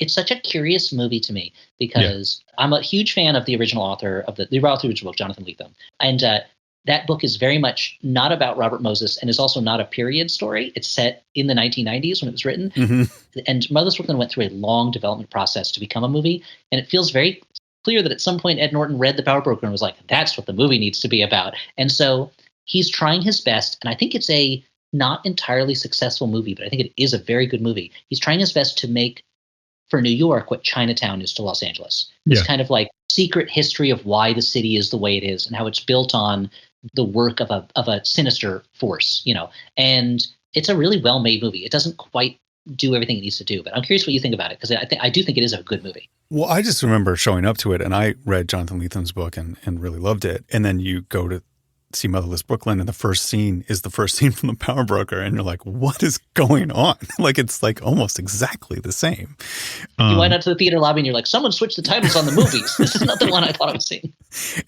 it's such a curious movie to me because I'm a huge fan of the original author of the original book, Jonathan Lethem. And that book is very much not about Robert Moses and is also not a period story. It's set in the 1990s when it was written. Mm-hmm. And Motherless Brooklyn went through a long development process to become a movie. And it feels very clear that at some point Ed Norton read The Power Broker and was like, that's what the movie needs to be about. And so he's trying his best. And I think it's a not entirely successful movie, but I think it is a very good movie. He's trying his best to make for New York what Chinatown is to Los Angeles. This kind of like secret history of why the city is the way it is and how it's built on the work of a sinister force, and it's a really well-made movie. It doesn't quite do everything it needs to do, but I'm curious what you think about it, because I do think it is a good movie. Well, I just remember showing up to it, and I read Jonathan Lethem's book and really loved it. And then you go to see Motherless Brooklyn, and the first scene is the first scene from The Power Broker, and you're like, what is going on? Like, it's like almost exactly the same. You went out to the theater lobby and you're like, someone switched the titles on the movies. This is not the one I thought I was seeing.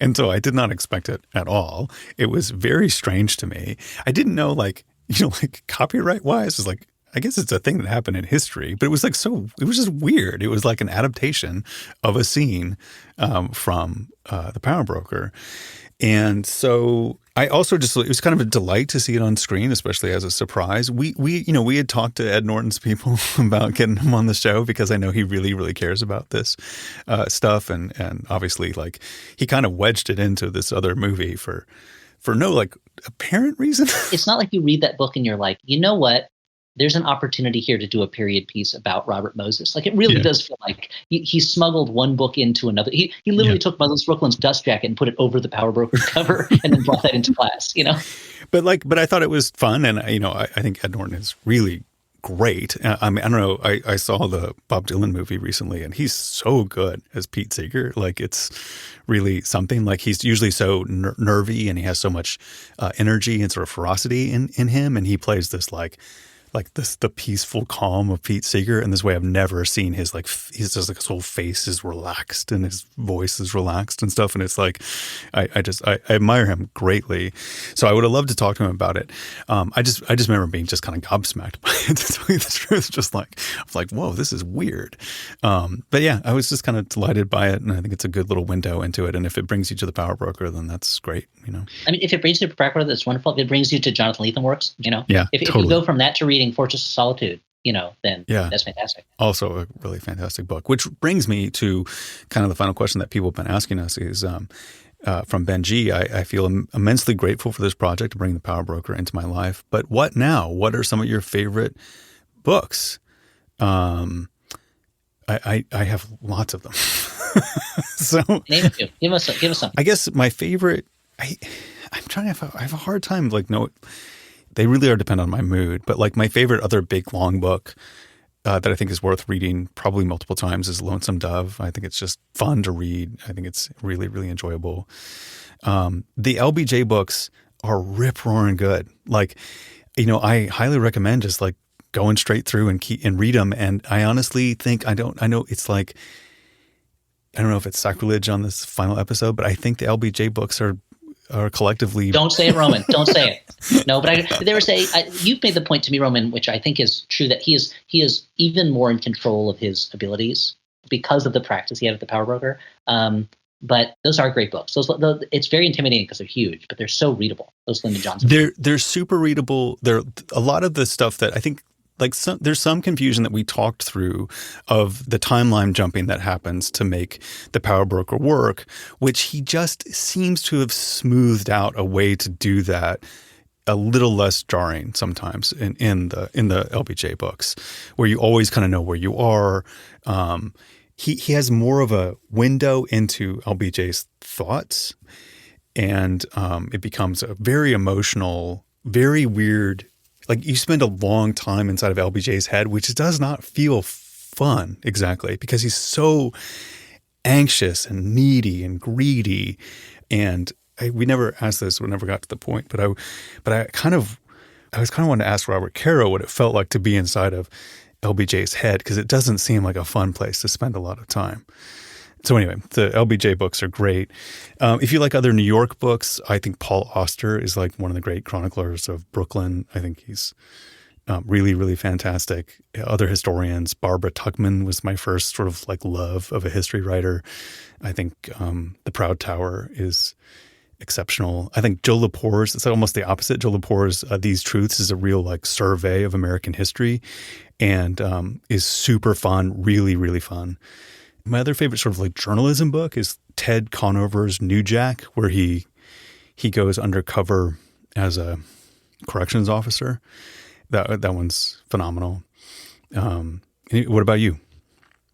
And so I did not expect it at all. It was very strange to me. I didn't know, like copyright wise, is like, I guess it's a thing that happened in history, but it was like it was just weird. It was like an adaptation of a scene from The Power Broker. And so I also it was kind of a delight to see it on screen, especially as a surprise. We had talked to Ed Norton's people about getting him on the show because I know he really, really cares about this stuff. And obviously, like, he kind of wedged it into this other movie for no, like, apparent reason. It's not like you read that book and you're like, you know what? there's an opportunity here to do a period piece about Robert Moses. Like, it really Yeah. does feel like he smuggled one book into another. He Yeah. literally took Moses Brooklyn's dust jacket and put it over the Power Broker cover and then brought that into class, you know? But I thought it was fun, and I think Ed Norton is really great. I mean, I don't know. I saw the Bob Dylan movie recently, and he's so good as Pete Seeger. Like, it's really something. Like, he's usually so nervy, and he has so much energy and sort of ferocity in him, and he plays this like this the peaceful calm of Pete Seeger in this way I've never seen. His he's just like his whole face is relaxed and his voice is relaxed and stuff, and it's like I admire him greatly. So I would have loved to talk to him about it. I just remember being just kind of gobsmacked by it, to tell you the truth. Just like I was like, whoa, this is weird. But yeah, I was just kind of delighted by it, and I think it's a good little window into it. And if it brings you to the Power Broker, then that's great. I mean, if it brings you to Power Broker, that's wonderful. If it brings you to Jonathan Lethem works, Yeah, if totally. you go from that to reading Fortress of Solitude, then Yeah. that's fantastic. Also a really fantastic book, which brings me to kind of the final question that people have been asking us is from Ben G. I feel immensely grateful for this project to bring the Power Broker into my life. But what now? What are some of your favorite books? I have lots of them. So Name a few. Give us some. I guess my favorite, I have a hard time, they really are dependent on my mood, but like my favorite other big long book that I think is worth reading probably multiple times is Lonesome Dove. I think it's just fun to read. I think it's really, really enjoyable. The LBJ books are rip-roaring good. Like, I highly recommend just like going straight through and read them. And I honestly think I know it's like, I don't know if it's sacrilege on this final episode, but I think the LBJ books are collectively. Don't say it, Roman. Don't say it. No, but you've made the point to me, Roman, which I think is true, that he is even more in control of his abilities because of the practice he had at the Power Broker. But those are great books. It's very intimidating because they're huge, but they're so readable. Those Lyndon Johnson. They're super readable. They're a lot of the stuff that I think. There's some confusion that we talked through of the timeline jumping that happens to make the Power Broker work, which he just seems to have smoothed out a way to do that a little less jarring sometimes in the LBJ books, where you always kind of know where you are. He has more of a window into LBJ's thoughts, and it becomes a very emotional, very weird. Like, you spend a long time inside of LBJ's head, which does not feel fun exactly, because he's so anxious and needy and greedy. And we never asked this, we never got to the point, but I was kind of wanting to ask Robert Caro what it felt like to be inside of LBJ's head, because it doesn't seem like a fun place to spend a lot of time. So anyway, the LBJ books are great. If you like other New York books, I think Paul Auster is like one of the great chroniclers of Brooklyn. I think he's really, really fantastic. Other historians, Barbara Tuchman was my first sort of like love of a history writer. I think The Proud Tower is exceptional. I think Joe Lepore's, it's almost the opposite. Joe Lepore's These Truths is a real like survey of American history, and is super fun, really, really fun. My other favorite sort of like journalism book is Ted Conover's New Jack, where he goes undercover as a corrections officer. That one's phenomenal. What about you?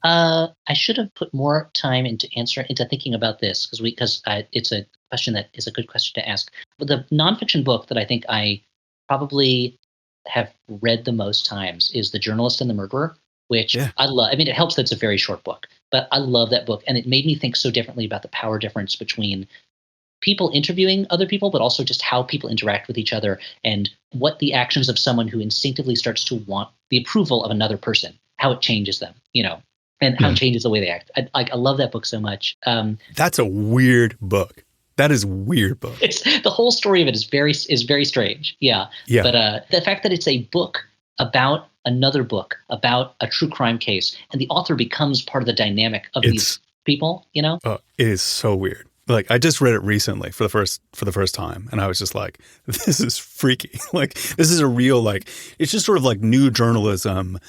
I should have put more time into thinking about this, because it's a question that is a good question to ask. But the nonfiction book that I think I probably have read the most times is The Journalist and the Murderer, which I love. I mean, it helps that it's a very short book, but I love that book. And it made me think so differently about the power difference between people interviewing other people, but also just how people interact with each other, and what the actions of someone who instinctively starts to want the approval of another person, how it changes them, and how it changes the way they act. I love that book so much. That's a weird book. That is a weird book. It's the whole story of it is very strange. Yeah. But the fact that it's a book about another book about a true crime case, and the author becomes part of the dynamic of these people, it is so weird. Like, I just read it recently for the first time, and I was just like, this is freaky. Like, this is a real, like, it's just sort of like new journalism,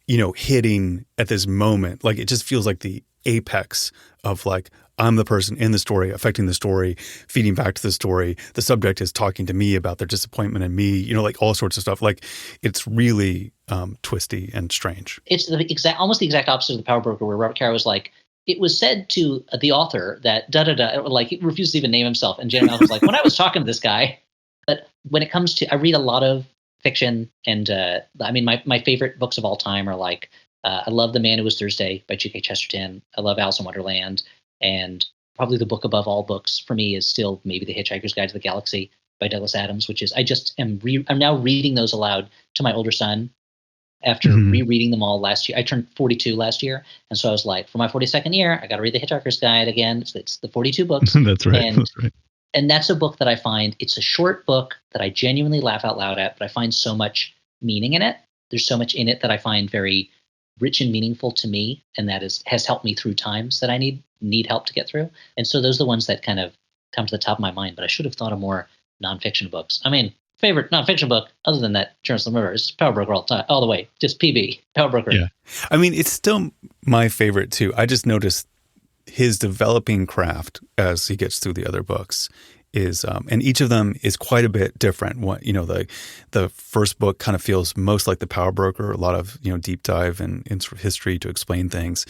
hitting at this moment. Like, it just feels like the apex of like, I'm the person in the story, affecting the story, feeding back to the story. The subject is talking to me about their disappointment in me, like all sorts of stuff. Like, it's really twisty and strange. It's almost the exact opposite of the Power Broker, where Robert Caro was like, it was said to the author that like he refused to even name himself, and Janet Malcolm was like, when I was talking to this guy. But when it comes to, I read a lot of fiction, and I mean, my favorite books of all time are like, I love The Man Who Was Thursday by G.K. Chesterton. I love Alice in Wonderland, and probably the book above all books for me is still maybe The Hitchhiker's Guide to the Galaxy by Douglas Adams, which is, I just am I'm now reading those aloud to my older son after rereading them all last year. I turned 42 last year, and so I was like, for my 42nd year, I got to read The Hitchhiker's Guide again. So it's the 42 books. That's right. And that's a book that I find, it's a short book that I genuinely laugh out loud at, but I find so much meaning in it. There's so much in it that I find very rich and meaningful to me, and that has helped me through times that I need help to get through. And so those are the ones that kind of come to the top of my mind, but I should have thought of more nonfiction books. I mean, favorite nonfiction book other than that Journalism River is Power Broker all the way, just PB, Power Broker. Yeah. I mean, it's still my favorite too. I just noticed his developing craft as he gets through the other books is, and each of them is quite a bit different. What, the first book kind of feels most like the Power Broker, a lot of, deep dive in sort of history to explain things.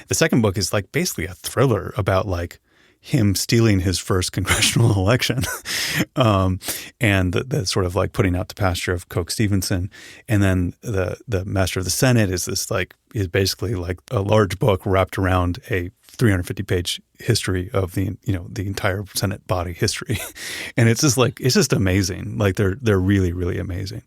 The second book is like basically a thriller about like him stealing his first congressional election, and the sort of like putting out to pasture of Coke Stevenson. And then the Master of the Senate is basically like a large book wrapped around a 350-page history of the entire Senate body history. And it's just amazing. Like they're really, really amazing.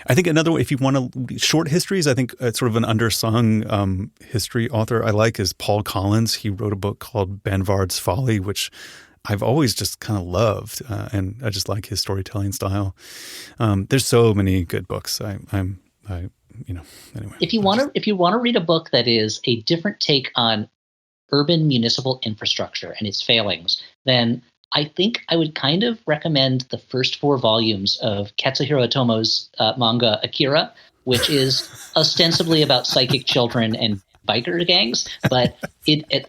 I think another way, if you want to short histories, I think it's sort of an undersung history author I like is Paul Collins. He wrote a book called Banvard's Folly, which I've always just kind of loved, and I just like his storytelling style. There's so many good books. Anyway. If you want to read a book that is a different take on urban municipal infrastructure and its failings, then I think I would kind of recommend the first 4 volumes of Katsuhiro Otomo's manga Akira, which is ostensibly about psychic children and biker gangs, but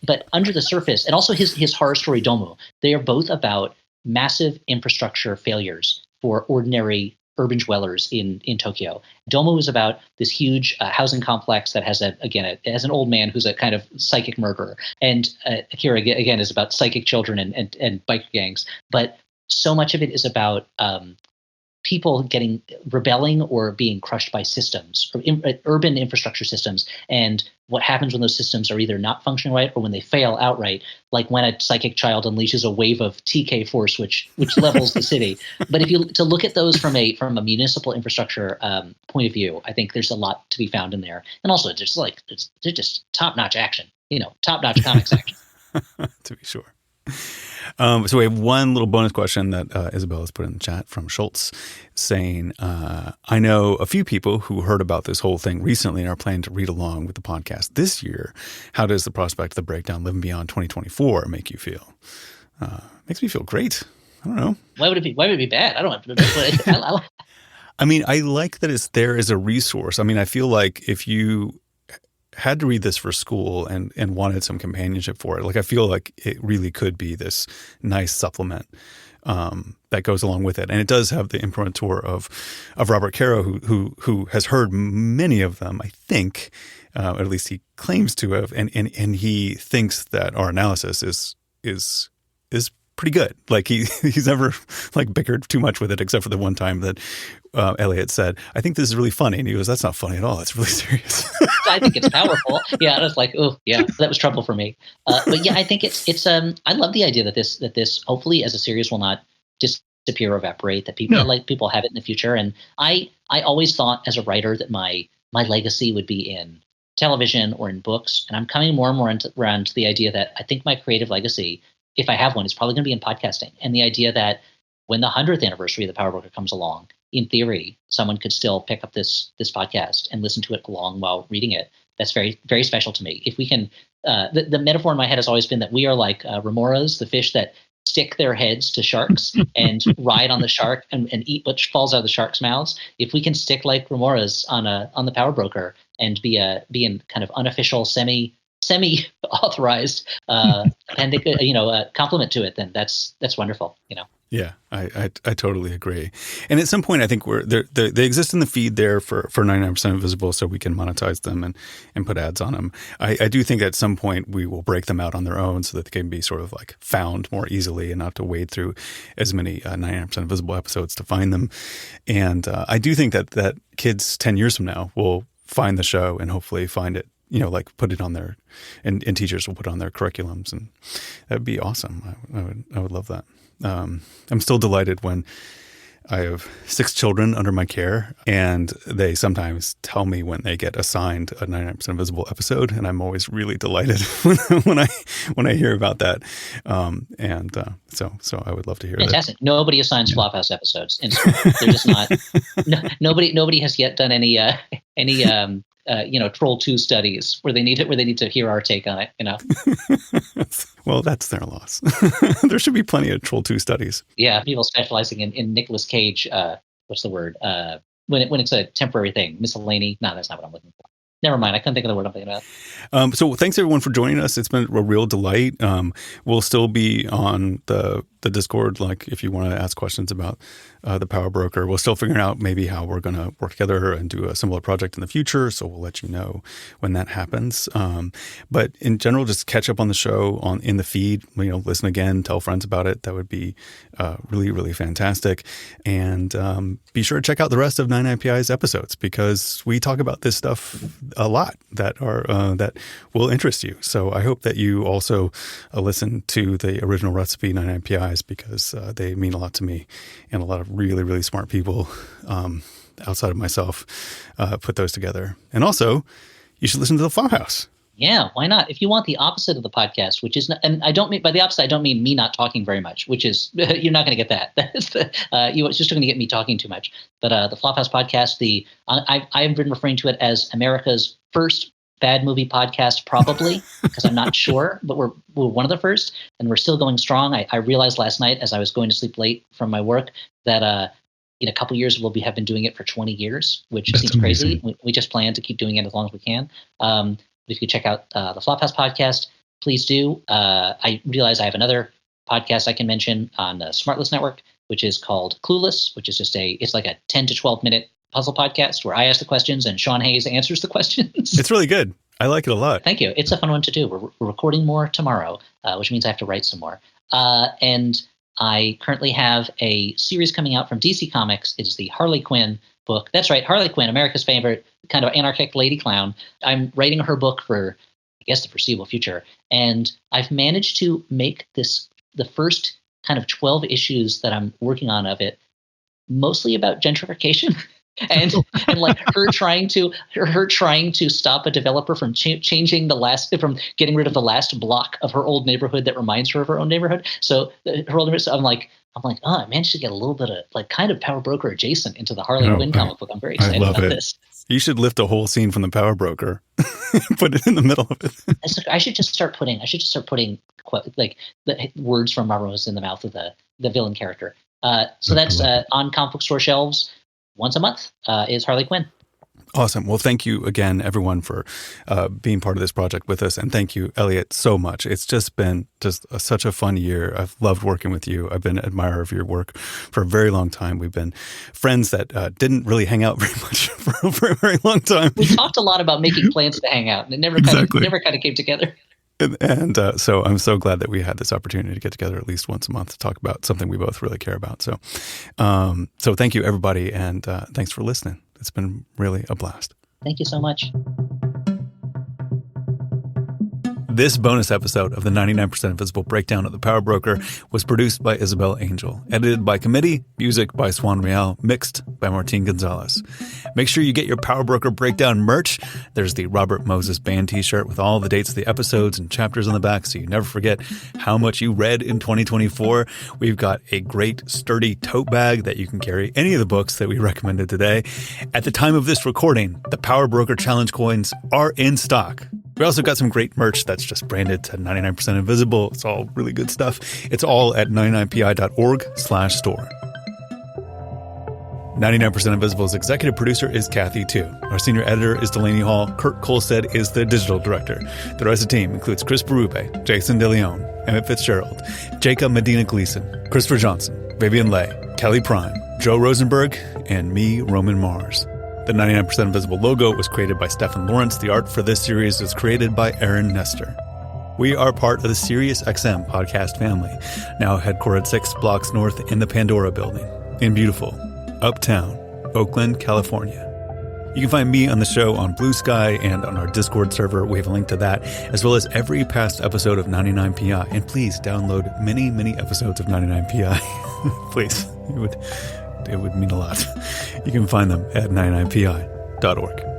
but under the surface, and also his horror story Domu, they are both about massive infrastructure failures for ordinary urban dwellers in Tokyo. Domu is about this huge housing complex that has an old man who's a kind of psychic murderer. And Akira, again, is about psychic children and biker gangs. But so much of it is about people rebelling or being crushed by systems, or urban infrastructure systems, and what happens when those systems are either not functioning right or when they fail outright, like when a psychic child unleashes a wave of TK force which levels the city. But if you to look at those from a municipal infrastructure point of view, I think there's a lot to be found in there. And also they're just top-notch action, top-notch comics action. To be sure. So we have one little bonus question that Isabel has put in the chat from Schultz saying, I know a few people who heard about this whole thing recently and are planning to read along with the podcast this year. How does the prospect of the breakdown Living Beyond 2024 make you feel? Makes me feel great. I don't know. Why would it be bad? I don't have to. I mean, I like that it's there as a resource. I mean, I feel like if you had to read this for school and wanted some companionship for it, like I feel like it really could be this nice supplement that goes along with it. And it does have the imprimatur of Robert Caro, who has heard many of them, I think, at least he claims to have, and he thinks that our analysis is pretty good. Like he's never like bickered too much with it, except for the one time that Elliot said, "I think this is really funny," and he goes, "That's not funny at all. It's really serious." I think it's powerful. Yeah, I was like, oh yeah, that was trouble for me. But yeah, I think it's. I love the idea that this hopefully as a series will not disappear or evaporate. That people have it in the future. And I always thought as a writer that my legacy would be in television or in books. And I'm coming more and more around to the idea that I think my creative legacy, if I have one, is probably going to be in podcasting. And the idea that when the 100th anniversary of the Power Broker comes along, in theory, someone could still pick up this podcast and listen to it along while reading it. That's very, very special to me. If we can, the metaphor in my head has always been that we are like remoras, the fish that stick their heads to sharks and ride on the shark and eat what falls out of the shark's mouths. If we can stick like remoras on the Power Broker and be in kind of unofficial, semi-authorized complement to it, then that's wonderful. Yeah, I totally agree. And at some point, I think they exist in the feed there for 99% Invisible, so we can monetize them and put ads on them. I do think at some point we will break them out on their own so that they can be sort of like found more easily and not to wade through as many 99% Invisible episodes to find them. And I do think that kids 10 years from now will find the show and hopefully find it, like put it on their, and teachers will put it on their curriculums, and that'd be awesome. I would love that. I'm still delighted when I have 6 children under my care, and they sometimes tell me when they get assigned a 99% Invisible episode, and I'm always really delighted when I hear about that. So I would love to hear Fantastic. Nobody assigns Flophouse episodes. They're just not. Nobody has yet done any Troll 2 studies where they need to hear our take on it. Well, that's their loss. There should be plenty of Troll 2 studies. Yeah, people specializing in Nicolas Cage. What's the word? When it's a temporary thing, miscellany. No, that's not what I'm looking for. Never mind. I couldn't think of the word I'm thinking about. So thanks everyone for joining us. It's been a real delight. We'll still be on the Discord, like if you want to ask questions about the Power Broker. We're still figuring out maybe how we're going to work together and do a similar project in the future. So we'll let you know when that happens. But in general, just catch up on the show in the feed. Listen again, tell friends about it. That would be really, really fantastic. And be sure to check out the rest of 99PI's episodes, because we talk about this stuff a lot that will interest you. So I hope that you also listen to the original recipe 99PIs, because they mean a lot to me, and a lot of really, really smart people outside of myself put those together. And also, you should listen to the Flophouse. Yeah, why not? If you want the opposite of the podcast, which is, and I don't mean by the opposite, I don't mean me not talking very much, which is you're not going to get that. It's just going to get me talking too much. But the Flophouse podcast, I've been referring to it as America's first bad movie podcast, probably, because I'm not sure, but we're one of the first, and we're still going strong. I realized last night as I was going to sleep late from my work that in a couple of years we'll have been doing it for 20 years, which That's seems amazing. Crazy. We just plan to keep doing it as long as we can. If you check out the Flophouse podcast, please do. I realize I have another podcast I can mention on the Smartless Network, which is called Clueless, which is it's like a 10 to 12 minute puzzle podcast where I ask the questions and Sean Hayes answers the questions. It's really good. I like it a lot. Thank you. It's a fun one to do. We're recording more tomorrow, which means I have to write some more. And I currently have a series coming out from DC Comics. It is the Harley Quinn book. That's right, Harley Quinn, America's favorite kind of anarchic lady clown. I'm writing her book for, I guess, the foreseeable future. And I've managed to make the first kind of 12 issues that I'm working on of it mostly about gentrification. and like her trying to stop a developer from changing from getting rid of the last block of her old neighborhood that reminds her of her own neighborhood. So her old neighborhood. So I'm like, oh, I managed to get a little bit of like kind of Power Broker adjacent into the Harley Quinn comic book. I'm very excited about this. You should lift a whole scene from the Power Broker, put it in the middle of it. I should just start putting like the words from Marvelous in the mouth of the villain character. So that's on comic book store shelves. Once a month is Harley Quinn. Awesome. Well, thank you again, everyone, for being part of this project with us. And thank you, Elliot, so much. It's just been such a fun year. I've loved working with you. I've been an admirer of your work for a very long time. We've been friends that didn't really hang out very much for a very long time. We talked a lot about making plans to hang out, and it never kind of came together. And so I'm so glad that we had this opportunity to get together at least once a month to talk about something we both really care about. So thank you, everybody, and thanks for listening. It's been really a blast. Thank you so much. This bonus episode of the 99% Invisible Breakdown of the Power Broker was produced by Isabel Angel, edited by Committee, music by Swan Real, mixed by Martin Gonzalez. Make sure you get your Power Broker Breakdown merch. There's the Robert Moses Band t-shirt with all the dates of the episodes and chapters on the back so you never forget how much you read in 2024. We've got a great sturdy tote bag that you can carry any of the books that we recommended today. At the time of this recording, the Power Broker Challenge coins are in stock. We also got some great merch that's just branded to 99% Invisible. It's all really good stuff. It's all at 99pi.org/store. 99% Invisible's executive producer is Kathy Tu. Our senior editor is Delaney Hall. Kurt Kolstead is the digital director. The rest of the team includes Chris Berube, Jason DeLeon, Emmett Fitzgerald, Jacob Medina Gleason, Christopher Johnson, Vivian Leigh, Kelly Prime, Joe Rosenberg, and me, Roman Mars. The 99% Invisible logo was created by Stefan Lawrence. The art for this series was created by Aaron Nestor. We are part of the SiriusXM podcast family, now headquartered 6 blocks north in the Pandora building in beautiful Uptown, Oakland, California. You can find me on the show on Blue Sky and on our Discord server. We have a link to that, as well as every past episode of 99PI. And please download many, many episodes of 99PI. Please, it would mean a lot. You can find them at 99pi.org.